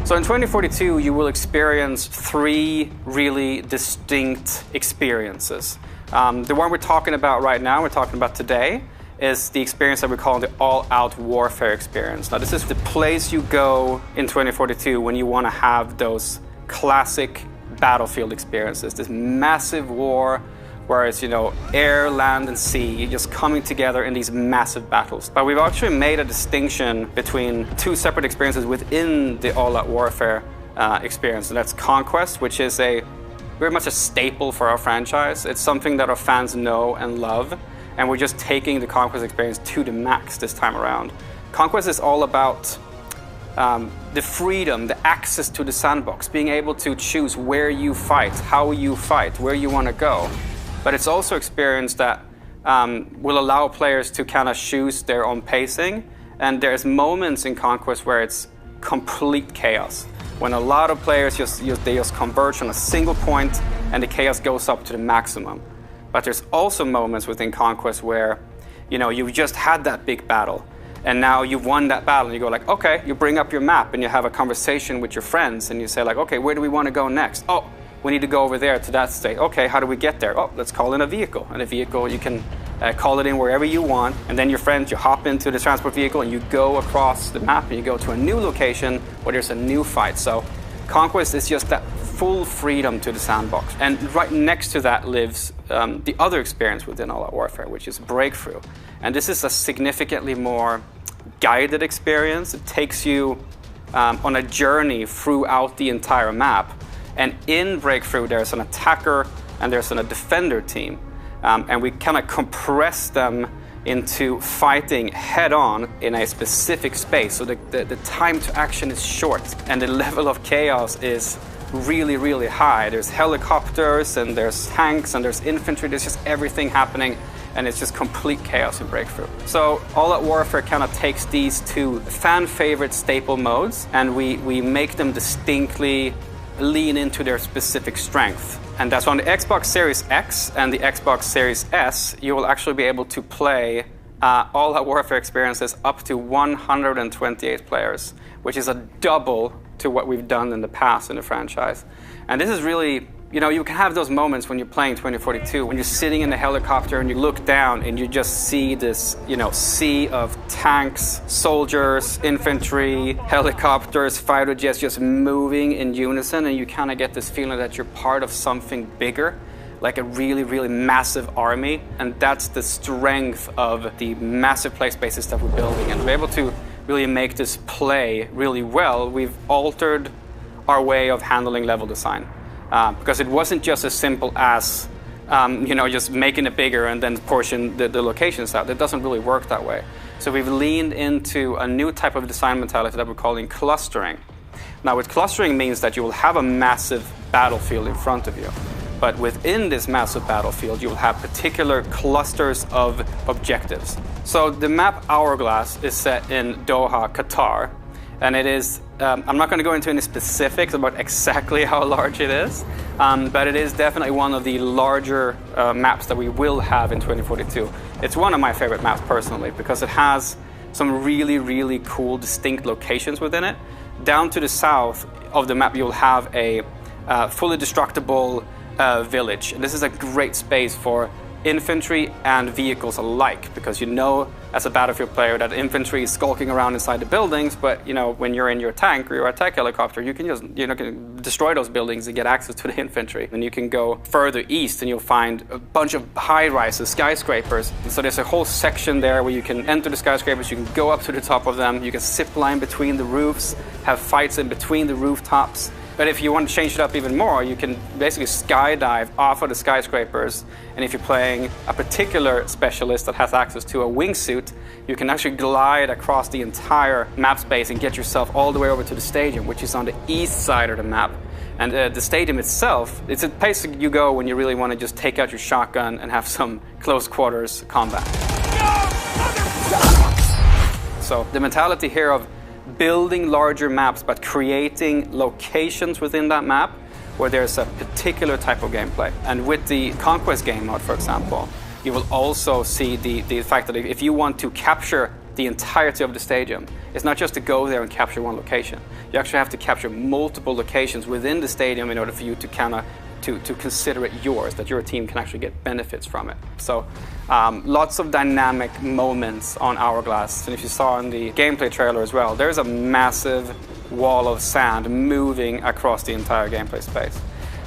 So in 2042, you will experience 3 really distinct experiences. The one we're talking about right now, we're talking about today, is the experience that we call the all-out warfare experience. Now, this is the place you go in 2042 when you want to have those classic Battlefield experiences, this massive war where it's, air, land, and sea just coming together in these massive battles. But we've actually made a distinction between 2 separate experiences within the all-out warfare experience, and that's Conquest, which is very much a staple for our franchise. It's something that our fans know and love, and we're just taking the Conquest experience to the max this time around. Conquest is all about the freedom, the access to the sandbox, being able to choose where you fight, how you fight, where you want to go. But it's also experience that will allow players to kind of choose their own pacing. And there's moments in Conquest where it's complete chaos, when a lot of players they just converge on a single point and the chaos goes up to the maximum. But there's also moments within Conquest where, you've just had that big battle, and now you've won that battle, and you go like, okay, you bring up your map and you have a conversation with your friends, and you say like, okay, where do we want to go next? Oh, we need to go over there to that state. Okay, how do we get there? Oh, let's call in a vehicle. And a vehicle, you can call it in wherever you want, and then your friends, you hop into the transport vehicle and you go across the map and you go to a new location where there's a new fight. So Conquest is just that full freedom to the sandbox. And right next to that lives the other experience within All Out Warfare, which is Breakthrough. And this is a significantly more guided experience. It takes you on a journey throughout the entire map. And in Breakthrough, there's an attacker and there's a defender team. And we kind of compress them into fighting head-on in a specific space. So the time to action is short, and the level of chaos is really, really high. There's helicopters, and there's tanks, and there's infantry. There's just everything happening, and it's just complete chaos in Breakthrough. So All Out Warfare kind of takes these 2 fan-favorite staple modes, and we make them distinctly lean into their specific strength. And that's on the Xbox Series X and the Xbox Series S, you will actually be able to play All-Out Warfare experiences up to 128 players, which is a double to what we've done in the past in the franchise. And this is really, you can have those moments when you're playing 2042, when you're sitting in the helicopter and you look down and you just see this, sea of tanks, soldiers, infantry, helicopters, fighter jets just moving in unison, and you kind of get this feeling that you're part of something bigger, like a really, really massive army. And that's the strength of the massive play spaces that we're building. And to be able to really make this play really well, we've altered our way of handling level design. Because it wasn't just as simple as, just making it bigger and then portion the locations out. It doesn't really work that way. So we've leaned into a new type of design mentality that we're calling clustering. Now, what clustering means that you will have a massive battlefield in front of you. But within this massive battlefield, you will have particular clusters of objectives. So the map Hourglass is set in Doha, Qatar. And it is, I'm not going to go into any specifics about exactly how large it is, but it is definitely one of the larger maps that we will have in 2042. It's one of my favorite maps personally, because it has some really, really cool, distinct locations within it. Down to the south of the map, you'll have a fully destructible village. And this is a great space for infantry and vehicles alike, because as a Battlefield player that infantry is skulking around inside the buildings, but when you're in your tank or your attack helicopter, you can just can destroy those buildings and get access to the infantry. And you can go further east and you'll find a bunch of high-rises, skyscrapers. And so there's a whole section there where you can enter the skyscrapers, you can go up to the top of them, you can zip line between the roofs, have fights in between the rooftops. But if you want to change it up even more, you can basically skydive off of the skyscrapers. And if you're playing a particular specialist that has access to a wingsuit, you can actually glide across the entire map space and get yourself all the way over to the stadium, which is on the east side of the map. And the stadium itself, it's a place you go when you really want to just take out your shotgun and have some close quarters combat. So the mentality here of building larger maps, but creating locations within that map where there's a particular type of gameplay. And with the Conquest game mode, for example, you will also see the fact that if you want to capture the entirety of the stadium, it's not just to go there and capture one location. You actually have to capture multiple locations within the stadium in order for you to to consider it yours, that your team can actually get benefits from it. So lots of dynamic moments on Hourglass. And if you saw in the gameplay trailer as well, there's a massive wall of sand moving across the entire gameplay space.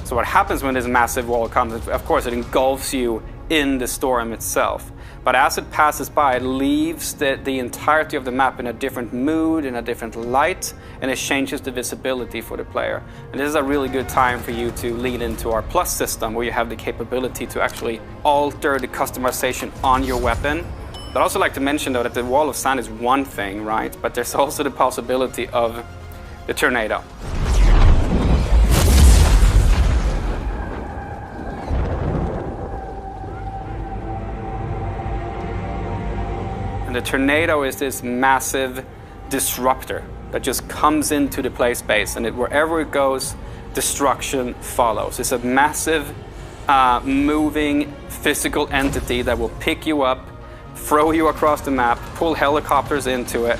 So what happens when this massive wall comes, of course, it engulfs you in the storm itself. But as it passes by, it leaves the entirety of the map in a different mood, in a different light, and it changes the visibility for the player. And this is a really good time for you to lean into our Plus system, where you have the capability to actually alter the customization on your weapon. But I'd also like to mention, though, that the wall of sand is one thing, right? But there's also the possibility of the tornado. The tornado is this massive disruptor that just comes into the play space, and wherever it goes, destruction follows. It's a massive, moving, physical entity that will pick you up, throw you across the map, pull helicopters into it.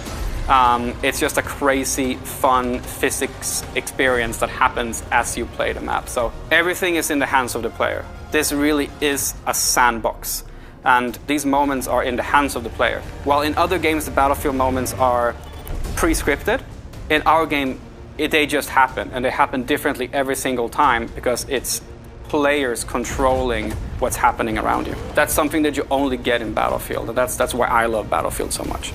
It's just a crazy, fun physics experience that happens as you play the map. So everything is in the hands of the player. This really is a sandbox. And these moments are in the hands of the player. While in other games, the Battlefield moments are pre-scripted, in our game, they just happen. And they happen differently every single time because it's players controlling what's happening around you. That's something that you only get in Battlefield. And that's why I love Battlefield so much.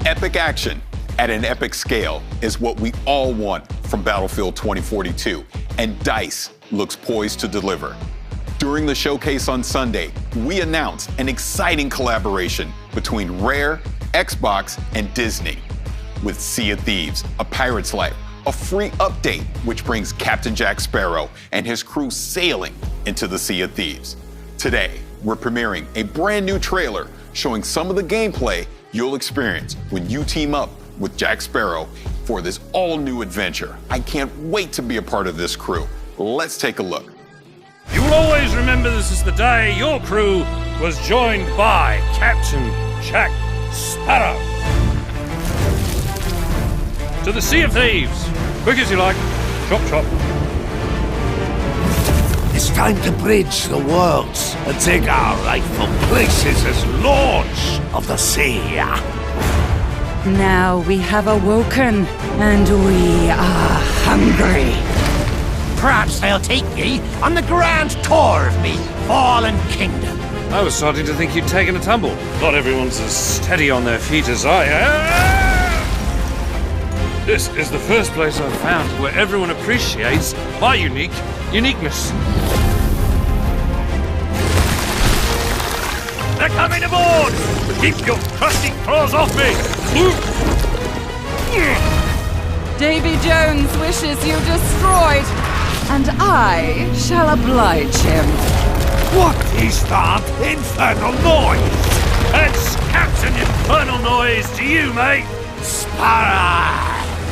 Epic action at an epic scale is what we all want from Battlefield 2042, and DICE looks poised to deliver. During the showcase on Sunday, we announced an exciting collaboration between Rare, Xbox, and Disney. With Sea of Thieves, A Pirate's Life, a free update which brings Captain Jack Sparrow and his crew sailing into the Sea of Thieves. Today, we're premiering a brand new trailer showing some of the gameplay you'll experience when you team up with Jack Sparrow for this all-new adventure. I can't wait to be a part of this crew. Let's take a look. You will always remember this is the day your crew was joined by Captain Jack Sparrow. To the Sea of Thieves. Quick as you like. Chop, chop. It's time to bridge the worlds and take our rightful places as lords of the sea. Now we have awoken, and we are hungry. Perhaps I'll take ye on the grand tour of me fallen kingdom. I was starting to think you'd taken a tumble. Not everyone's as steady on their feet as I am. This is the first place I've found where everyone appreciates my uniqueness. They're coming aboard! Keep your crusty claws off me! Davy Jones wishes you destroyed, and I shall oblige him. What is that infernal noise? That's Captain Infernal Noise to you, mate! Sparrow!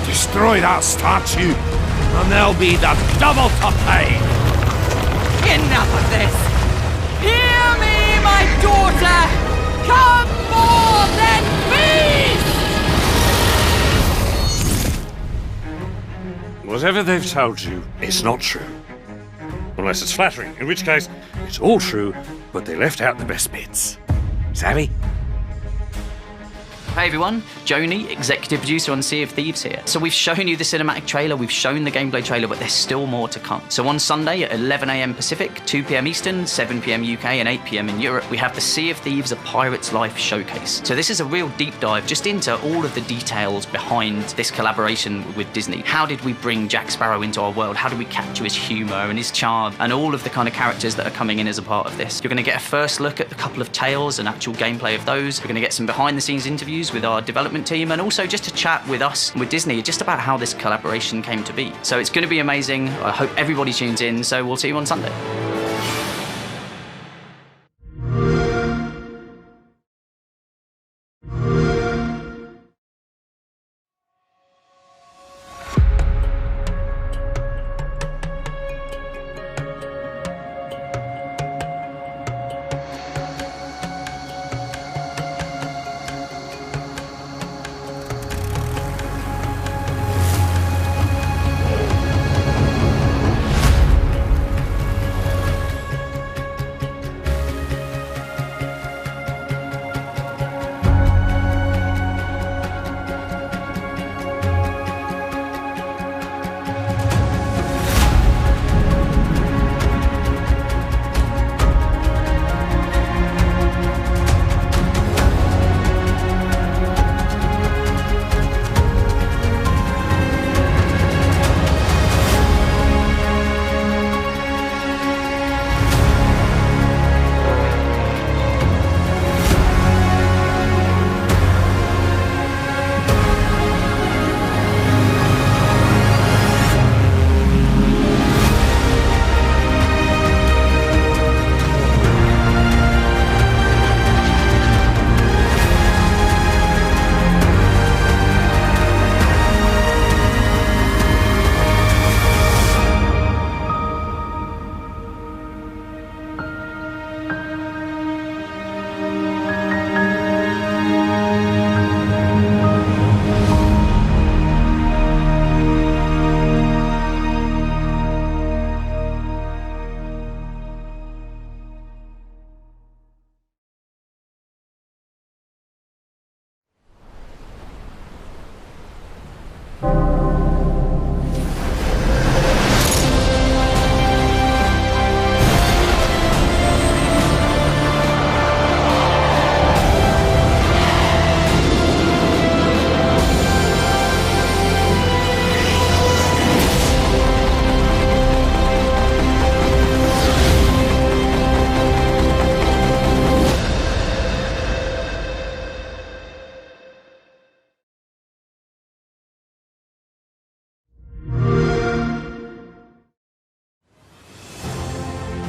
Destroy that statue, and there'll be the double to pay! Enough of this! Hear me, my daughter! Come more than beast! Whatever they've told you, it's not true. Unless it's flattering, in which case, it's all true, but they left out the best bits. Savvy? Hey everyone, Joni, executive producer on Sea of Thieves here. So we've shown you the cinematic trailer, we've shown the gameplay trailer, but there's still more to come. So on Sunday at 11 AM Pacific, 2 PM Eastern, 7 PM UK and 8 PM in Europe, we have the Sea of Thieves A Pirate's Life showcase. So this is a real deep dive just into all of the details behind this collaboration with Disney. How did we bring Jack Sparrow into our world? How did we capture his humor and his charm and all of the kind of characters that are coming in as a part of this? You're going to get a first look at a couple of tales and actual gameplay of those. We're going to get some behind the scenes interviews with our development team and also just to chat with us and with Disney just about how this collaboration came to be. So it's going to be amazing. I hope everybody tunes in. So we'll see you on Sunday.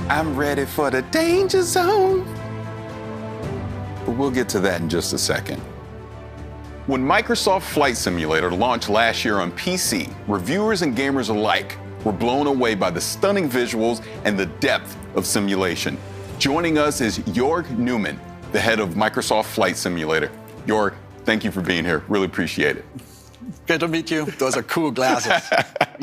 I'm ready for the danger zone. But we'll get to that in just a second. When Microsoft Flight Simulator launched last year on PC, reviewers and gamers alike were blown away by the stunning visuals and the depth of simulation. Joining us is Jorg Newman, the head of Microsoft Flight Simulator. Jorg, thank you for being here. Really appreciate it. Great to meet you. Those are cool glasses.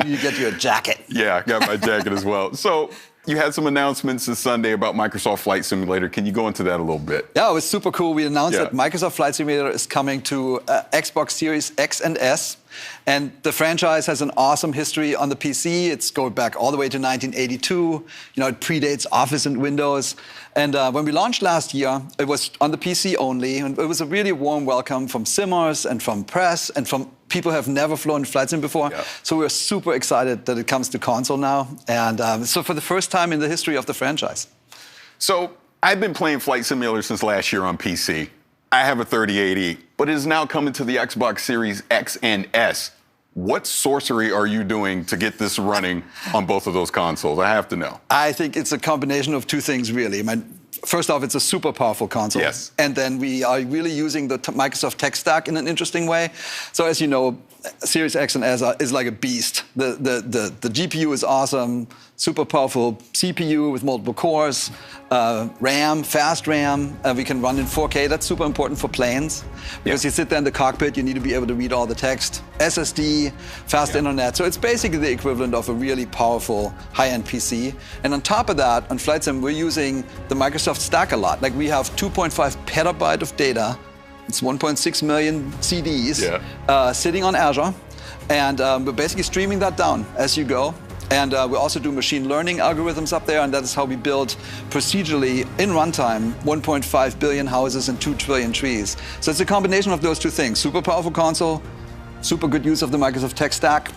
You get your jacket. Yeah, I got my jacket as well. So you had some announcements this Sunday about Microsoft Flight Simulator. Can you go into that a little bit? Yeah, it was super cool. We announced that Microsoft Flight Simulator is coming to Xbox Series X and S. And the franchise has an awesome history on the PC. It's going back all the way to 1982. You know, it predates Office and Windows. And when we launched last year, it was on the PC only. And it was a really warm welcome from simmers and from press and from people who have never flown flight sim before. Yeah. So we're super excited that it comes to console now. And so for the first time in the history of the franchise. So I've been playing Flight Simulator since last year on PC. I have a 3080, but it is now coming to the Xbox Series X and S. What sorcery are you doing to get this running on both of those consoles? I have to know. I think it's a combination of two things, really. First off, it's a super powerful console. Yes. And then we are really using the Microsoft tech stack in an interesting way. So as you know, Series X and S is like a beast. The GPU is awesome, super powerful CPU with multiple cores, RAM, fast RAM. We can run in 4K. That's super important for planes because you sit there in the cockpit, you need to be able to read all the text. SSD, fast internet. So it's basically the equivalent of a really powerful high-end PC. And on top of that, on Flight Sim, we're using the Microsoft stack a lot. Like we have 2.5 petabyte of data. It's 1.6 million CDs sitting on Azure. And we're basically streaming that down as you go. And we also do machine learning algorithms up there, and that is how we build procedurally in runtime 1.5 billion houses and 2 trillion trees. So it's a combination of those two things. Super powerful console, super good use of the Microsoft tech stack.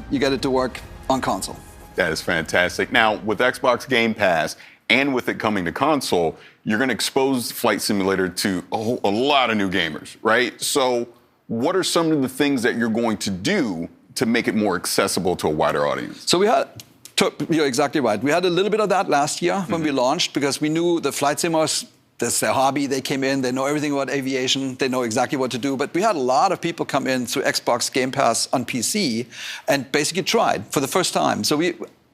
You get it to work on console. That is fantastic. Now, with Xbox Game Pass and with it coming to console, you're going to expose Flight Simulator to a lot of new gamers, right? So what are some of the things that you're going to do to make it more accessible to a wider audience? So you're exactly right. We had a little bit of that last year when we launched because we knew the flight simmers, that's their hobby. They came in, they know everything about aviation, they know exactly what to do. But we had a lot of people come in through Xbox Game Pass on PC and basically tried for the first time. So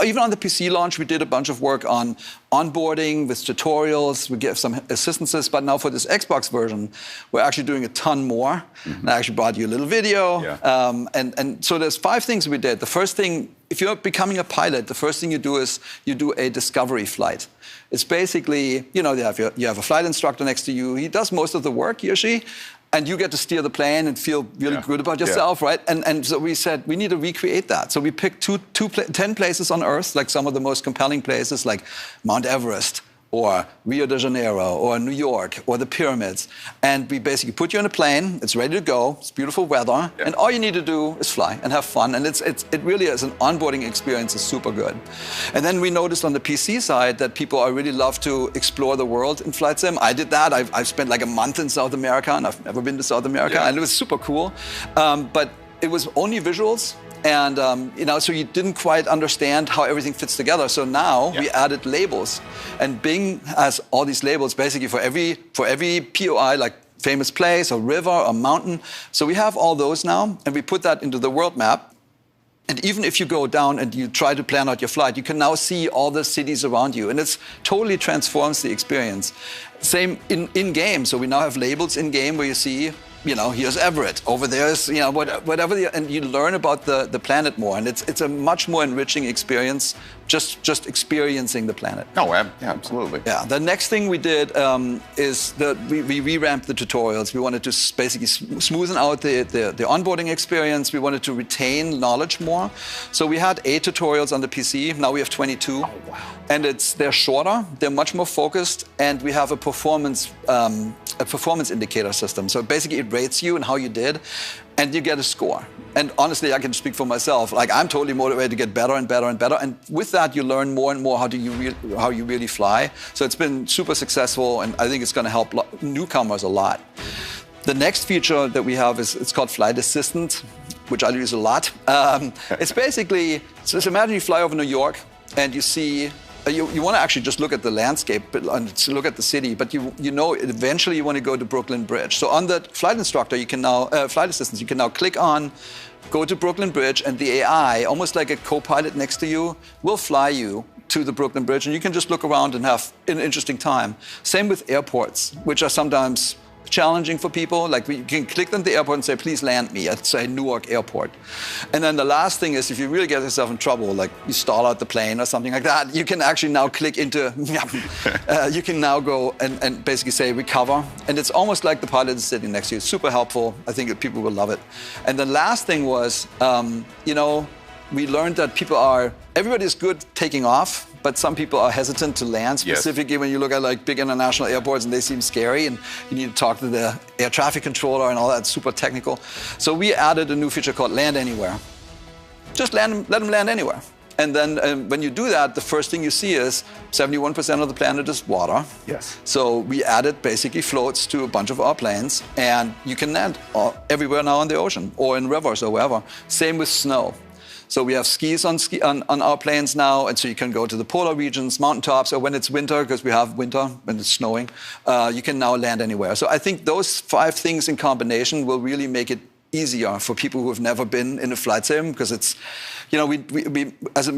even on the PC launch, we did a bunch of work on onboarding with tutorials. We gave some assistances. But now for this Xbox version, we're actually doing a ton more. And I actually brought you a little video. And so there's 5 things we did. The first thing, if you're becoming a pilot, the first thing you do is you do a discovery flight. It's basically, you know, you have a flight instructor next to you. He does most of the work, he or she. And you get to steer the plane and feel really good about yourself, right? And so we said, we need to recreate that. So we picked 10 places on Earth, like some of the most compelling places, like Mount Everest, or Rio de Janeiro, or New York, or the pyramids. And we basically put you in a plane, it's ready to go, it's beautiful weather, and all you need to do is fly and have fun. And it really is an onboarding experience, is super good. And then we noticed on the PC side that people really love to explore the world in Flight Sim. I did that. I've spent like a month in South America, and I've never been to South America, and it was super cool. But it was only visuals. And you know, so you didn't quite understand how everything fits together. So now we added labels, and Bing has all these labels basically for every POI, like famous place or river or mountain. So we have all those now, and we put that into the world map. And even if you go down and you try to plan out your flight, you can now see all the cities around you, and it totally transforms the experience. Same in game. So we now have labels in game where you see, you know, here's Everett, over there's, you know, whatever, and you learn about the planet more, and it's a much more enriching experience, just experiencing the planet. Oh, yeah, absolutely. Yeah, the next thing we did is we revamped the tutorials. We wanted to basically smoothen out the onboarding experience. We wanted to retain knowledge more. So we had 8 tutorials on the PC, now we have 22. Oh, wow. And they're shorter, they're much more focused, and we have a performance indicator system. So basically it rates you and how you did, and you get a score. And honestly, I can speak for myself. Like, I'm totally motivated to get better and better and better. And with that, you learn more and more how you really fly. So it's been super successful, and I think it's going to help newcomers a lot. The next feature that we have it's called Flight Assistant, which I use a lot. It's basically, so imagine you fly over New York and you see you want to actually just look at the landscape and look at the city, but you know eventually you want to go to Brooklyn Bridge. So on the flight instructor, you can now flight assistants, you can now click on, go to Brooklyn Bridge, and the AI, almost like a co-pilot next to you, will fly you to the Brooklyn Bridge, and you can just look around and have an interesting time. Same with airports, which are sometimes challenging for people. Like you can click on the airport and say, please land me at, say, Newark Airport. And then the last thing is, if you really get yourself in trouble, like you stall out the plane or something like that, you can actually now click into, you can now go and basically say recover. And it's almost like the pilot is sitting next to you. It's super helpful. I think that people will love it. And the last thing was, you know, we learned that everybody's good taking off, but some people are hesitant to land, specifically when you look at like big international airports and they seem scary and you need to talk to the air traffic controller and all that, super technical. So we added a new feature called Land Anywhere. Just let them land anywhere. And then when you do that, the first thing you see is 71% of the planet is water. Yes. So we added basically floats to a bunch of our planes, and you can land everywhere now in the ocean or in rivers or wherever. Same with snow. So we have skis on our planes now, and so you can go to the polar regions, mountaintops, or when it's winter, because we have winter, when it's snowing, you can now land anywhere. So I think those 5 things in combination will really make it easier for people who have never been in a flight sim, because it's, you know, we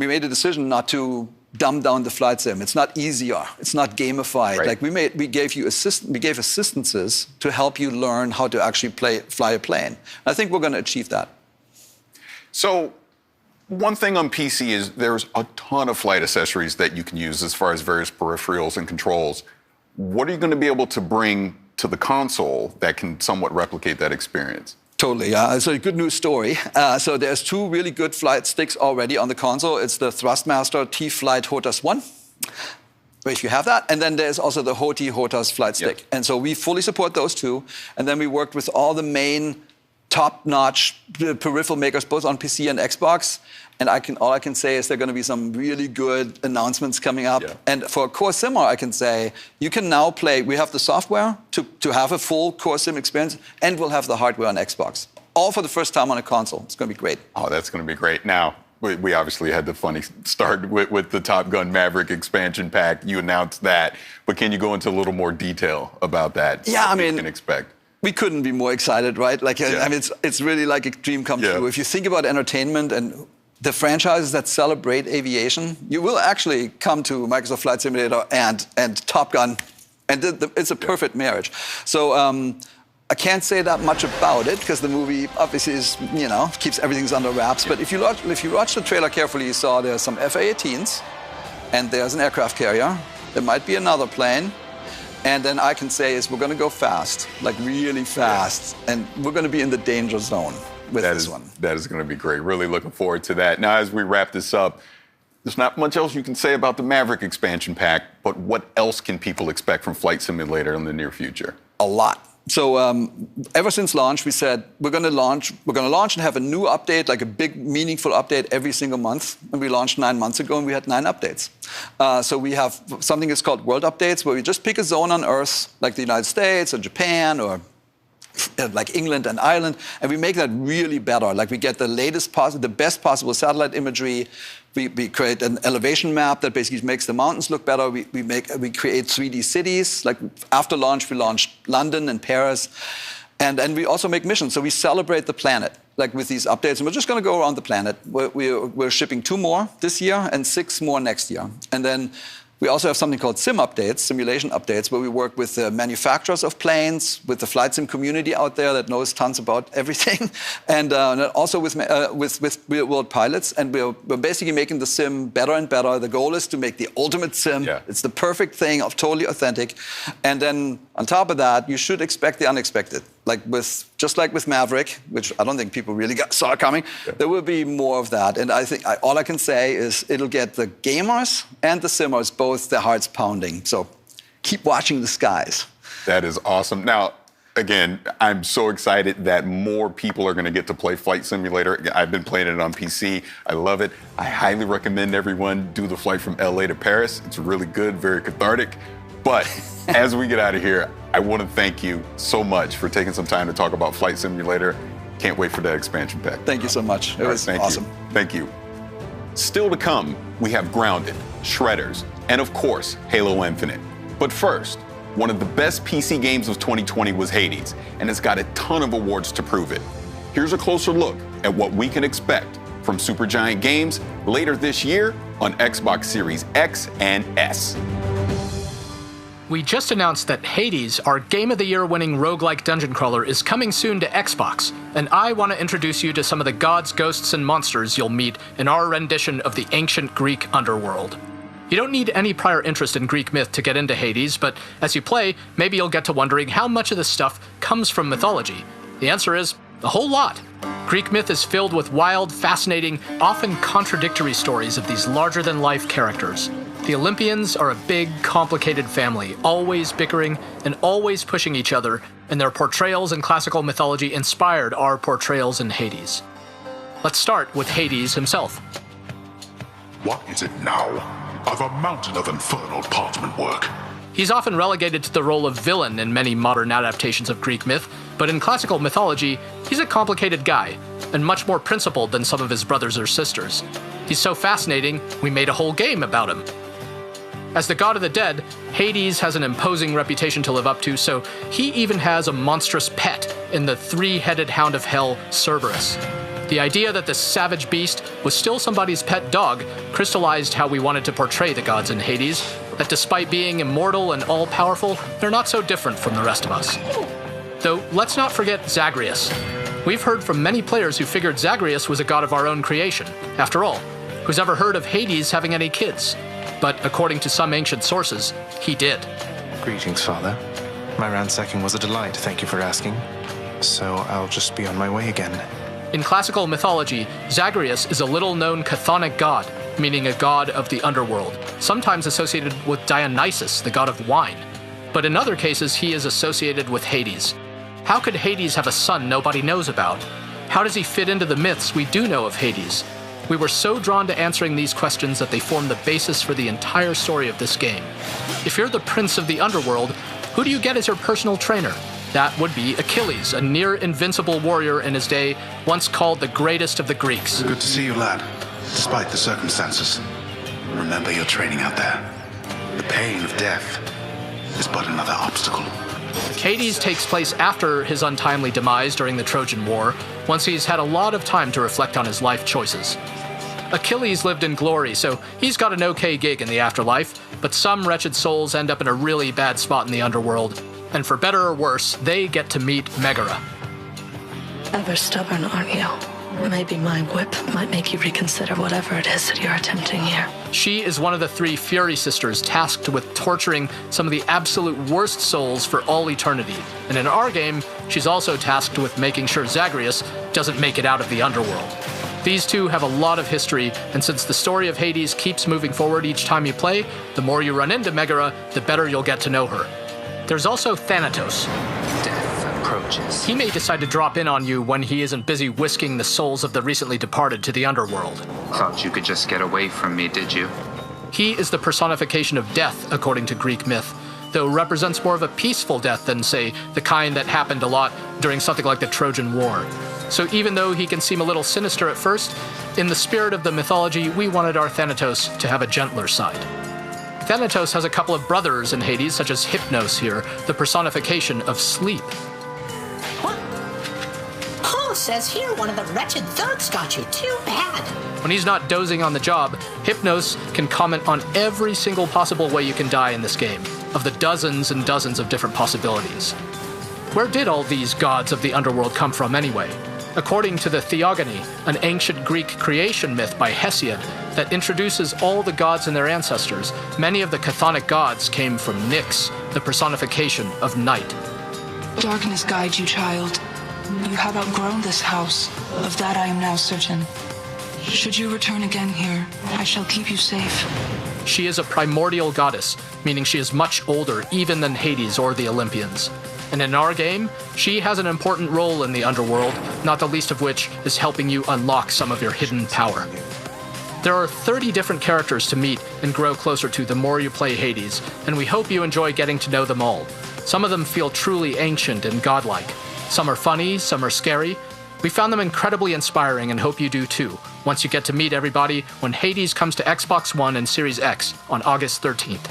made a decision not to dumb down the flight sim. It's not easier. It's not gamified. Right. Like we gave assistances to help you learn how to actually fly a plane. I think we're going to achieve that. So, one thing on PC is there's a ton of flight accessories that you can use as far as various peripherals and controls. What are you going to be able to bring to the console that can somewhat replicate that experience? Totally, yeah. It's a good news story. So there's 2 really good flight sticks already on the console. It's the Thrustmaster T-Flight HOTAS 1, if you have that. And then there's also the HOTI HOTAS flight stick. Yep. And so we fully support those 2. And then we worked with all the main top-notch peripheral makers, both on PC and Xbox. And all I can say is there are going to be some really good announcements coming up. Yeah. And for Core Simmer, I can say you can now play. We have the software to have a full Core Sim experience, and we'll have the hardware on Xbox. All for the first time on a console. It's going to be great. Oh, that's going to be great. Now, we obviously had the funny start with the Top Gun Maverick expansion pack. You announced that. But can you go into a little more detail about that? Yeah, I mean, you can expect. We couldn't be more excited, right? Like, I mean, it's really like a dream come true. If you think about entertainment and the franchises that celebrate aviation, you will actually come to Microsoft Flight Simulator and Top Gun, and it's a perfect marriage. So I can't say that much about it because the movie obviously is, you know, keeps everything under wraps. But if you watch the trailer carefully, you saw there's some FA-18s, and there's an aircraft carrier. There might be another plane. And then I can say is we're going to go fast, like really fast, and we're going to be in the danger zone with this one. That is going to be great. Really looking forward to that. Now, as we wrap this up, there's not much else you can say about the Maverick expansion pack, but what else can people expect from Flight Simulator in the near future? A lot. So ever since launch, we said we're going to launch and have a new update, like a big, meaningful update every single month. And we launched 9 months ago, and we had 9 updates. So we have something that's called World Updates, where we just pick a zone on Earth, like the United States or Japan or like England and Ireland, and we make that really better. Like we get the the best possible satellite imagery. We create an elevation map that basically makes the mountains look better. We create 3D cities. Like after launch, we launched London and Paris, and we also make missions. So we celebrate the planet, like with these updates. And we're just going to go around the planet. We're shipping 2 more this year and 6 more next year, and then. We also have something called sim updates, simulation updates, where we work with the manufacturers of planes, with the flight sim community out there that knows tons about everything, and also with real-world pilots. And we're basically making the sim better and better. The goal is to make the ultimate sim. Yeah. It's the perfect thing, totally authentic. And then on top of that, you should expect the unexpected. Just like with Maverick, which I don't think people really saw coming, there will be more of that. And I think all I can say is it'll get the gamers and the simmers both their hearts pounding. So keep watching the skies. That is awesome. Now, again, I'm so excited that more people are going to get to play Flight Simulator. I've been playing it on PC. I love it. I highly recommend everyone do the flight from LA to Paris. It's really good, very cathartic. But as we get out of here, I want to thank you so much for taking some time to talk about Flight Simulator. Can't wait for that expansion pack. Thank you so much. It was awesome. Thank you. Still to come, we have Grounded, Shredders, and of course, Halo Infinite. But first, one of the best PC games of 2020 was Hades, and it's got a ton of awards to prove it. Here's a closer look at what we can expect from Supergiant Games later this year on Xbox Series X and S. We just announced that Hades, our Game of the Year winning roguelike dungeon crawler, is coming soon to Xbox, and I want to introduce you to some of the gods, ghosts, and monsters you'll meet in our rendition of the ancient Greek underworld. You don't need any prior interest in Greek myth to get into Hades, but as you play, maybe you'll get to wondering how much of this stuff comes from mythology. The answer is a whole lot. Greek myth is filled with wild, fascinating, often contradictory stories of these larger-than-life characters. The Olympians are a big, complicated family, always bickering and always pushing each other, and their portrayals in classical mythology inspired our portrayals in Hades. Let's start with Hades himself. What is it now? I've a mountain of infernal parchment work. He's often relegated to the role of villain in many modern adaptations of Greek myth, but in classical mythology, he's a complicated guy, and much more principled than some of his brothers or sisters. He's so fascinating, we made a whole game about him. As the god of the dead, Hades has an imposing reputation to live up to, so he even has a monstrous pet in the three-headed hound of hell, Cerberus. The idea that this savage beast was still somebody's pet dog crystallized how we wanted to portray the gods in Hades, that despite being immortal and all-powerful, they're not so different from the rest of us. Though, let's not forget Zagreus. We've heard from many players who figured Zagreus was a god of our own creation. After all, who's ever heard of Hades having any kids? But according to some ancient sources, he did. Greetings, Father. My ransacking was a delight, thank you for asking. So I'll just be on my way again. In classical mythology, Zagreus is a little-known chthonic god, meaning a god of the underworld, sometimes associated with Dionysus, the god of wine. But in other cases, he is associated with Hades. How could Hades have a son nobody knows about? How does he fit into the myths we do know of Hades? We were so drawn to answering these questions that they form the basis for the entire story of this game. If you're the prince of the underworld, who do you get as your personal trainer? That would be Achilles, a near-invincible warrior in his day, once called the greatest of the Greeks. Good to see you, lad, despite the circumstances. Remember your training out there. The pain of death is but another obstacle. Hades takes place after his untimely demise during the Trojan War, once he's had a lot of time to reflect on his life choices. Achilles lived in glory, so he's got an okay gig in the afterlife, but some wretched souls end up in a really bad spot in the underworld. And for better or worse, they get to meet Megara. Ever stubborn, aren't you? Maybe my whip might make you reconsider whatever it is that you're attempting here. She is one of the three Fury sisters tasked with torturing some of the absolute worst souls for all eternity. And in our game, she's also tasked with making sure Zagreus doesn't make it out of the underworld. These two have a lot of history, and since the story of Hades keeps moving forward each time you play, the more you run into Megara, the better you'll get to know her. There's also Thanatos. Death approaches. He may decide to drop in on you when he isn't busy whisking the souls of the recently departed to the underworld. Thought you could just get away from me, did you? He is the personification of death, according to Greek myth, though represents more of a peaceful death than, say, the kind that happened a lot during something like the Trojan War. So even though he can seem a little sinister at first, in the spirit of the mythology, we wanted our Thanatos to have a gentler side. Thanatos has a couple of brothers in Hades, such as Hypnos here, the personification of sleep. What? Paul says here one of the wretched thugs got you. Too bad. When he's not dozing on the job, Hypnos can comment on every single possible way you can die in this game, of the dozens and dozens of different possibilities. Where did all these gods of the underworld come from anyway? According to the Theogony, an ancient Greek creation myth by Hesiod that introduces all the gods and their ancestors, many of the chthonic gods came from Nyx, the personification of night. Darkness guide you, child. You have outgrown this house. Of that I am now certain. Should you return again here, I shall keep you safe. She is a primordial goddess, meaning she is much older even than Hades or the Olympians. And in our game, she has an important role in the underworld, not the least of which is helping you unlock some of your hidden power. There are 30 different characters to meet and grow closer to the more you play Hades, and we hope you enjoy getting to know them all. Some of them feel truly ancient and godlike. Some are funny, some are scary. We found them incredibly inspiring and hope you do too. once you get to meet everybody when Hades comes to Xbox One and Series X on August 13th.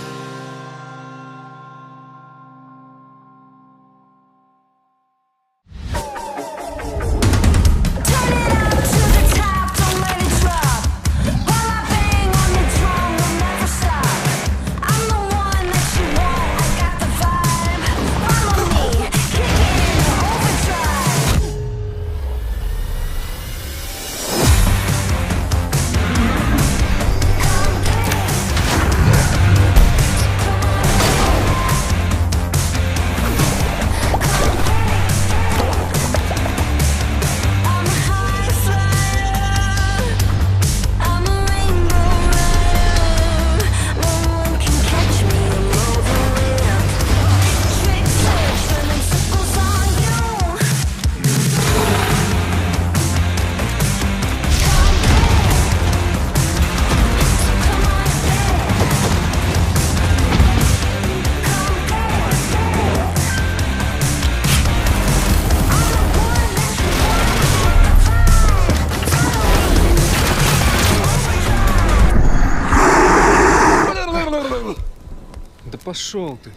Да пошел ты.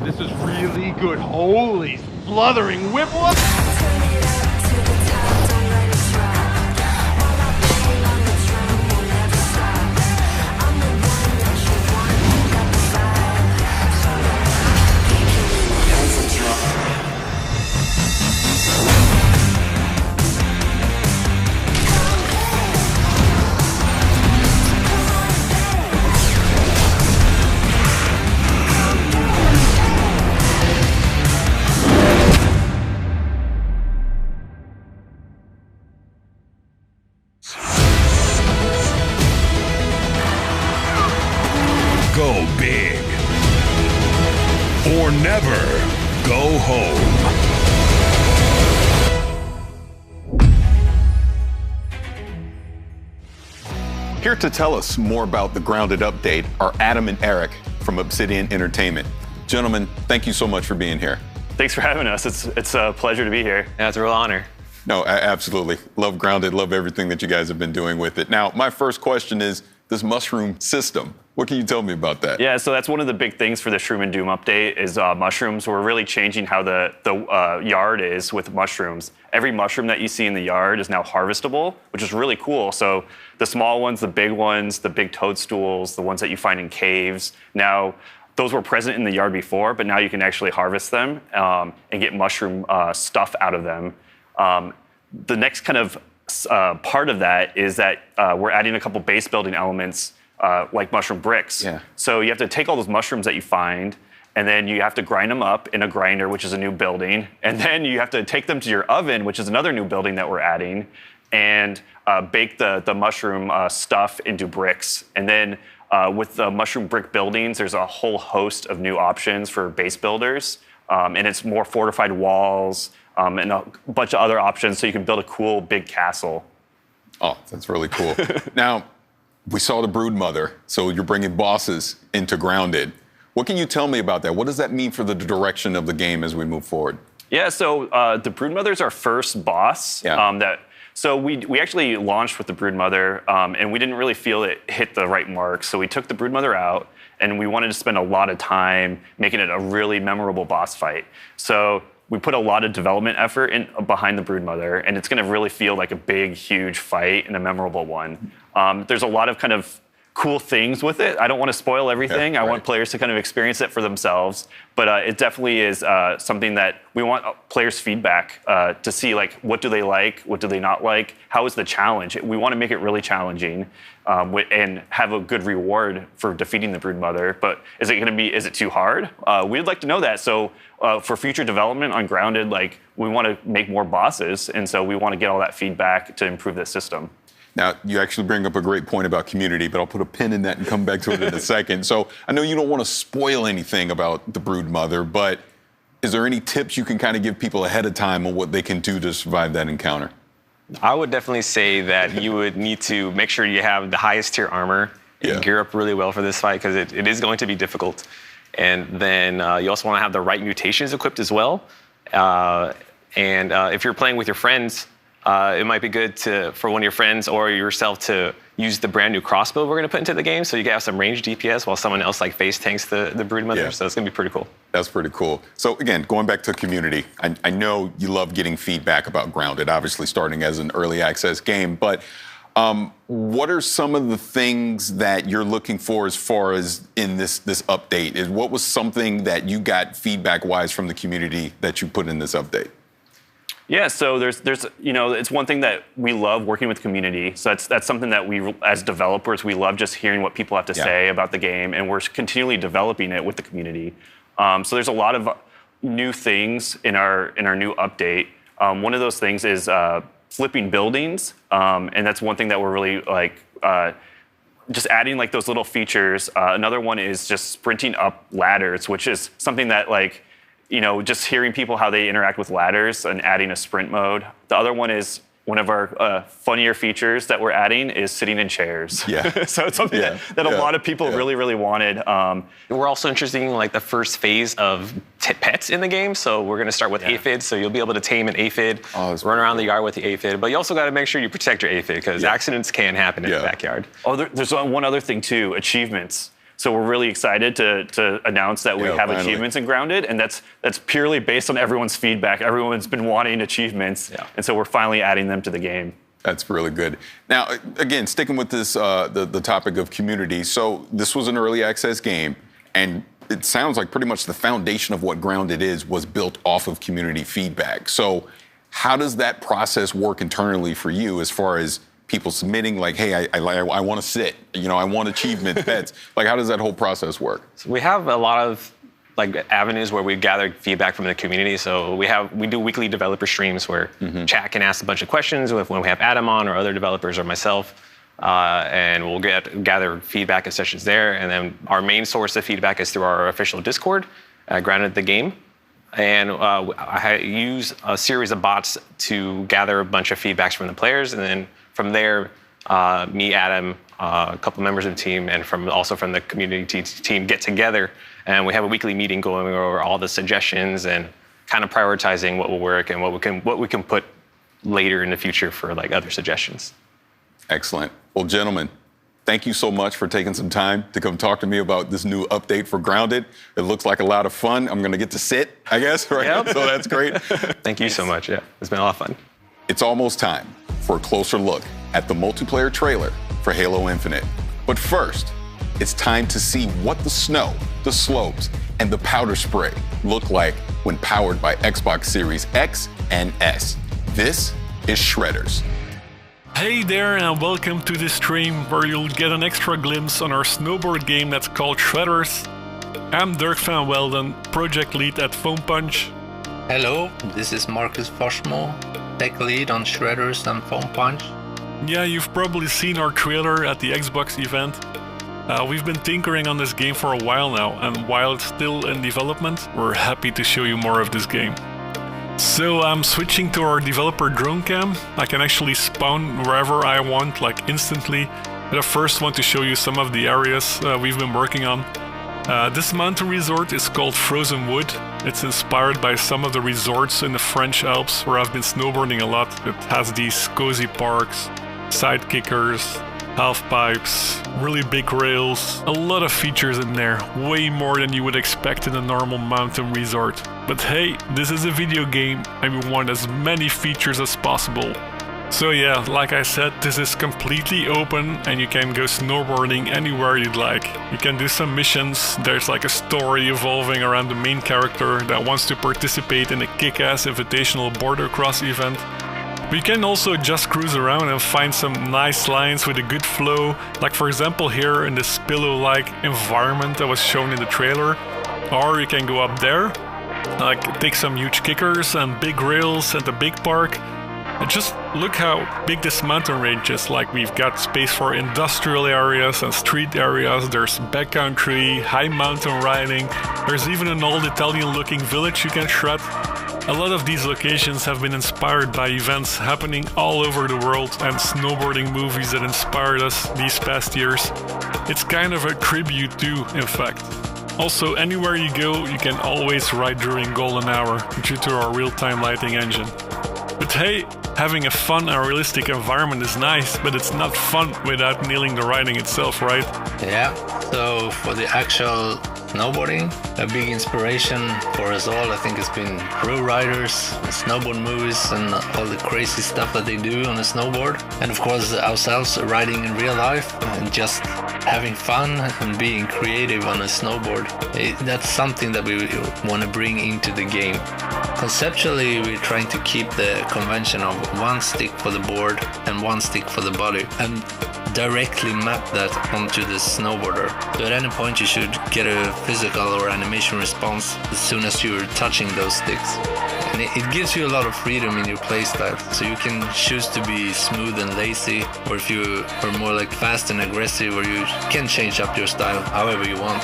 This is really good. Holy spluttering whipple. Go big. Or never go home. Here to tell us more about the Grounded update are Adam and Eric from Obsidian Entertainment. Gentlemen, thank you so much for being here. Thanks for having us. It's a pleasure to be here. Yeah, it's a real honor. No, absolutely. Love Grounded, love everything that you guys have been doing with it. Now, my first question is this mushroom system. What can you tell me about that? Yeah, so that's one of the big things for the Shroom and Doom update is mushrooms. We're really changing how the yard is with mushrooms. Every mushroom that you see in the yard is now harvestable, which is really cool. So the small ones, the big toadstools, the ones that you find in caves, now those were present in the yard before, but now you can actually harvest them and get mushroom stuff out of them. The next kind of part of that is that we're adding a couple base building elements like mushroom bricks. Yeah. So you have to take all those mushrooms that you find, and then you have to grind them up in a grinder, which is a new building. And then you have to take them to your oven, which is another new building that we're adding, and bake the mushroom stuff into bricks. And then with the mushroom brick buildings, there's a whole host of new options for base builders. And it's more fortified walls and a bunch of other options so you can build a cool big castle. Oh, that's really cool. Now, we saw the Broodmother, so you're bringing bosses into Grounded. What can you tell me about that? What does that mean for the direction of the game as we move forward? Yeah, so the Broodmother is our first boss. Yeah. So we actually launched with the Broodmother, and we didn't really feel it hit the right mark. So we took the Broodmother out, and we wanted to spend a lot of time making it a really memorable boss fight. So we put a lot of development effort behind the Broodmother, and it's going to really feel like a big, huge fight and a memorable one. There's a lot of kind of cool things with it. I don't want to spoil everything. I want players to kind of experience it for themselves. But it definitely is something that we want players' feedback to see, like, what do they like? What do they not like? How is the challenge? We want to make it really challenging and have a good reward for defeating the Broodmother. But is it too hard? We'd like to know that. So for future development on Grounded, like, we want to make more bosses. And so we want to get all that feedback to improve the system. Now, you actually bring up a great point about community, but I'll put a pin in that and come back to it in a second. So I know you don't want to spoil anything about the Broodmother, but is there any tips you can kind of give people ahead of time on what they can do to survive that encounter? I would definitely say that you would need to make sure you have the highest tier armor and gear up really well for this fight, because it is going to be difficult. And then you also want to have the right mutations equipped as well. And if you're playing with your friends, it might be good for one of your friends or yourself to use the brand new crossbow we're going to put into the game, so you can have some ranged DPS while someone else like face tanks the Broodmother. Yeah. So it's going to be pretty cool. That's pretty cool. So again, going back to community, I know you love getting feedback about Grounded, obviously starting as an early access game, but what are some of the things that you're looking for as far as in this update? What was something that you got feedback-wise from the community that you put in this update? Yeah, so there's it's one thing that we love working with community. So that's something that we, as developers, we love just hearing what people have to say about the game, and we're continually developing it with the community. So there's a lot of new things in our new update. One of those things is flipping buildings, and that's one thing that we're really just adding like those little features. Another one is just sprinting up ladders, which is something that just hearing people how they interact with ladders and adding a sprint mode. The other one is one of our funnier features that we're adding is sitting in chairs. Yeah. So it's something that a lot of people really, really wanted. We're also introducing like the first phase of pets in the game. So we're going to start with aphids. So you'll be able to tame an aphid, run around the yard with the aphid. But you also got to make sure you protect your aphid, because accidents can happen in the backyard. Oh, there's one other thing too, achievements. So we're really excited to announce that we have achievements in Grounded, and that's purely based on everyone's feedback. Everyone's been wanting achievements, and so we're finally adding them to the game. That's really good. Now, again, sticking with this, the topic of community. So this was an early access game, and it sounds like pretty much the foundation of what Grounded is was built off of community feedback. So how does that process work internally for you as far as people submitting like, hey, I want to sit, I want achievement pets. Like, how does that whole process work? So we have a lot of avenues where we gather feedback from the community. So we do weekly developer streams where chat can ask a bunch of questions when we have Adam on or other developers or myself, and we'll gather feedback in sessions there. And then our main source of feedback is through our official Discord, Grounded the Game. And I use a series of bots to gather a bunch of feedbacks from the players, and then from there, me, Adam, a couple members of the team, and also from the community team get together, and we have a weekly meeting going over all the suggestions and kind of prioritizing what will work and what we can put later in the future for other suggestions. Excellent. Well, gentlemen, thank you so much for taking some time to come talk to me about this new update for Grounded. It looks like a lot of fun. I'm going to get to sit, I guess, right? Yep. So that's great. Thank you so much. Yeah, it's been a lot of fun. It's almost time for a closer look at the multiplayer trailer for Halo Infinite. But first, it's time to see what the snow, the slopes, and the powder spray look like when powered by Xbox Series X and S. This is Shredders. Hey there, and welcome to this stream where you'll get an extra glimpse on our snowboard game that's called Shredders. I'm Dirk van Welden, project lead at Foam Punch. Hello, this is Marcus Foshmo, tech lead on Shredders and Foam Punch. Yeah, you've probably seen our trailer at the Xbox event. We've been tinkering on this game for a while now, and while it's still in development, we're happy to show you more of this game. So I'm switching to our developer drone cam. I can actually spawn wherever I want, instantly. But I first want to show you some of the areas we've been working on. This mountain resort is called Frozen Wood. It's inspired by some of the resorts in the French Alps where I've been snowboarding a lot. It has these cozy parks, side kickers, half pipes, really big rails, a lot of features in there, way more than you would expect in a normal mountain resort. But hey, this is a video game and we want as many features as possible. So yeah, like I said, this is completely open and you can go snowboarding anywhere you'd like. You can do some missions, there's like a story evolving around the main character that wants to participate in a kick-ass invitational border cross event. We can also just cruise around and find some nice lines with a good flow, like for example here in this pillow-like environment that was shown in the trailer. Or you can go up there, like take some huge kickers and big rails at the big park. And just look how big this mountain range is. Like we've got space for industrial areas and street areas, there's backcountry, high mountain riding, there's even an old Italian looking village you can shred. A lot of these locations have been inspired by events happening all over the world and snowboarding movies that inspired us these past years. It's kind of a tribute to, in fact. Also, anywhere you go, you can always ride during golden hour due to our real-time lighting engine. But hey, having a fun and realistic environment is nice, but it's not fun without nailing the riding itself, right? Yeah, so for the actual snowboarding, a big inspiration for us all, I think, has been pro riders, snowboard movies, and all the crazy stuff that they do on a snowboard. And of course, ourselves riding in real life and just having fun and being creative on a snowboard. That's something that we want to bring into the game. Conceptually, we're trying to keep the convention of one stick for the board and one stick for the body, and directly map that onto the snowboarder. So at any point you should get a physical or animation response as soon as you're touching those sticks. And it gives you a lot of freedom in your playstyle, so you can choose to be smooth and lazy, or if you are more like fast and aggressive, or you can change up your style however you want.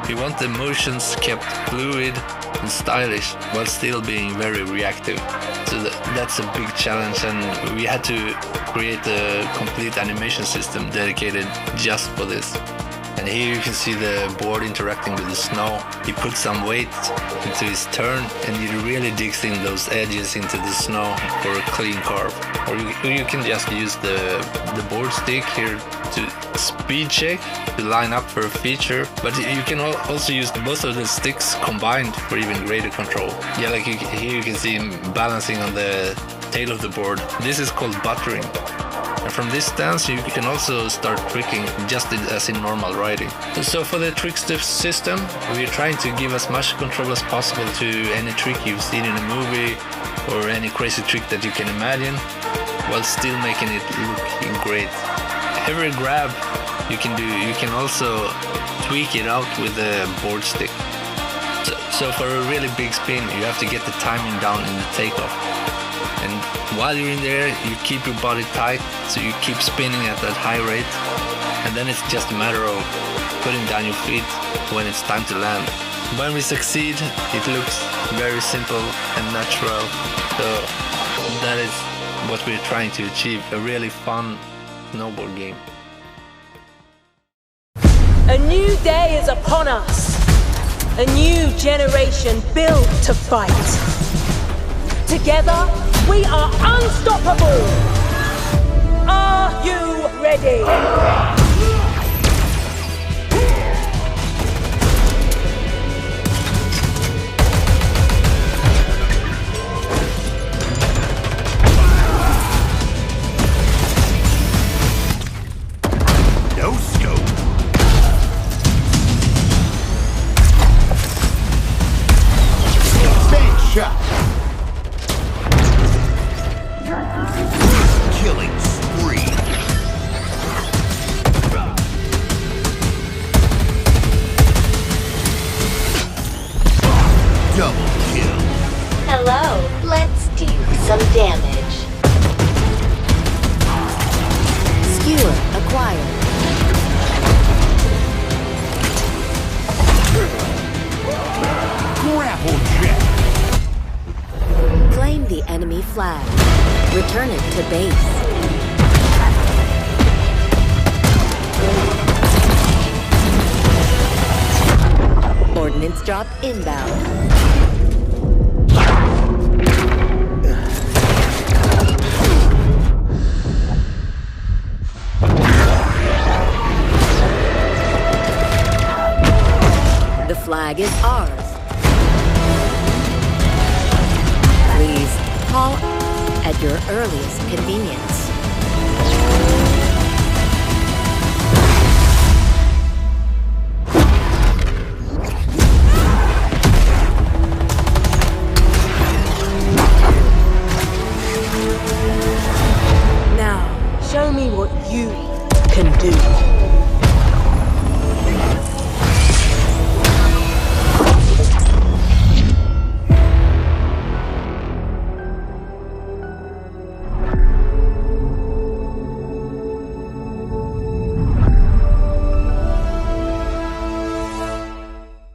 You want the motions kept fluid and stylish while still being very reactive. So that's a big challenge, and we had to create a complete animation system dedicated just for this. And here you can see the board interacting with the snow. He puts some weight into his turn and he really digs in those edges into the snow for a clean carve. Or you can just use the board stick here to speed check, to line up for a feature. But you can also use both of the sticks combined for even greater control. Yeah, like here you can see him balancing on the tail of the board. This is called buttering. And from this stance you can also start tricking just as in normal riding. So for the trickster system, we're trying to give as much control as possible to any trick you've seen in a movie or any crazy trick that you can imagine, while still making it look great. Every grab you can do, you can also tweak it out with the board stick. So for a really big spin, you have to get the timing down in the takeoff. And while you're in there, you keep your body tight, so you keep spinning at that high rate. And then it's just a matter of putting down your feet when it's time to land. When we succeed, it looks very simple and natural. So that is what we're trying to achieve, a really fun snowboard game. A new day is upon us. A new generation built to fight. Together, we are unstoppable! Are you ready? No scope. Same shot. Killing spree. Double kill. Hello, let's do some damage. Skewer acquired. Grapple jet. Claim the enemy flag. Return it to base. Ordnance drop inbound. The flag is ours. Please call at your earliest convenience. Now, show me what you can do.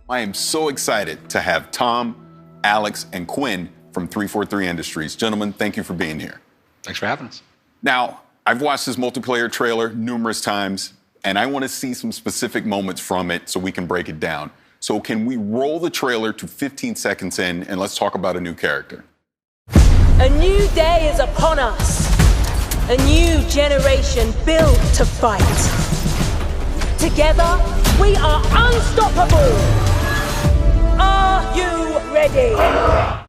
I am so excited to have Tom, Alex, and Quinn from 343 Industries. Gentlemen, thank you for being here. Thanks for having us. Now, I've watched this multiplayer trailer numerous times, and I want to see some specific moments from it so we can break it down. So can we roll the trailer to 15 seconds in, and let's talk about a new character. A new day is upon us. A new generation built to fight. Together, we are unstoppable. Are you ready? All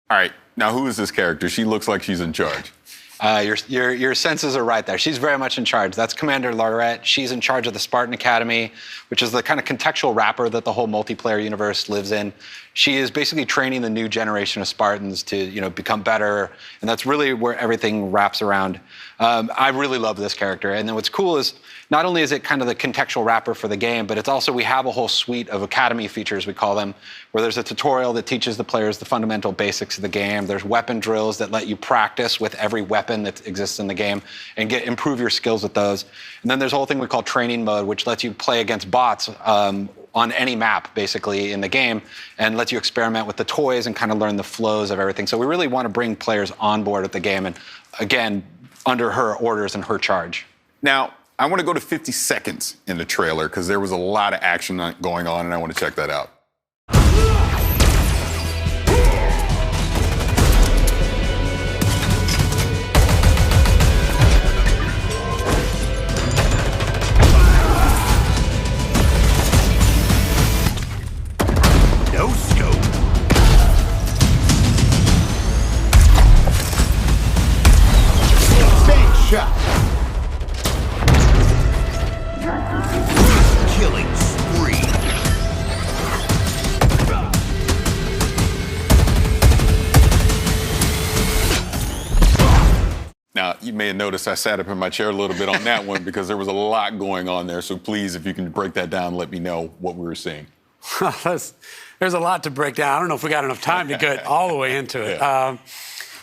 right, now who is this character? She looks like she's in charge. Your senses are right there. She's very much in charge. That's Commander Laurette. She's in charge of the Spartan Academy, which is the kind of contextual wrapper that the whole multiplayer universe lives in. She is basically training the new generation of Spartans to, become better, and that's really where everything wraps around. I really love this character, and then what's cool is not only is it kind of the contextual wrapper for the game, but it's also we have a whole suite of academy features, we call them, where there's a tutorial that teaches the players the fundamental basics of the game. There's weapon drills that let you practice with every weapon that exists in the game and improve your skills with those. And then there's a whole thing we call training mode, which lets you play against bots on any map, basically, in the game, and lets you experiment with the toys and kind of learn the flows of everything. So we really want to bring players on board with the game, and again, under her orders and her charge. Now, I want to go to 50 seconds in the trailer because there was a lot of action going on, and I want to check that out. No scope. Bank shot. Killing spree. Now, you may have noticed I sat up in my chair a little bit on that one because there was a lot going on there. So please, if you can break that down, let me know what we were seeing. There's a lot to break down. I don't know if we got enough time to get all the way into it. Yeah.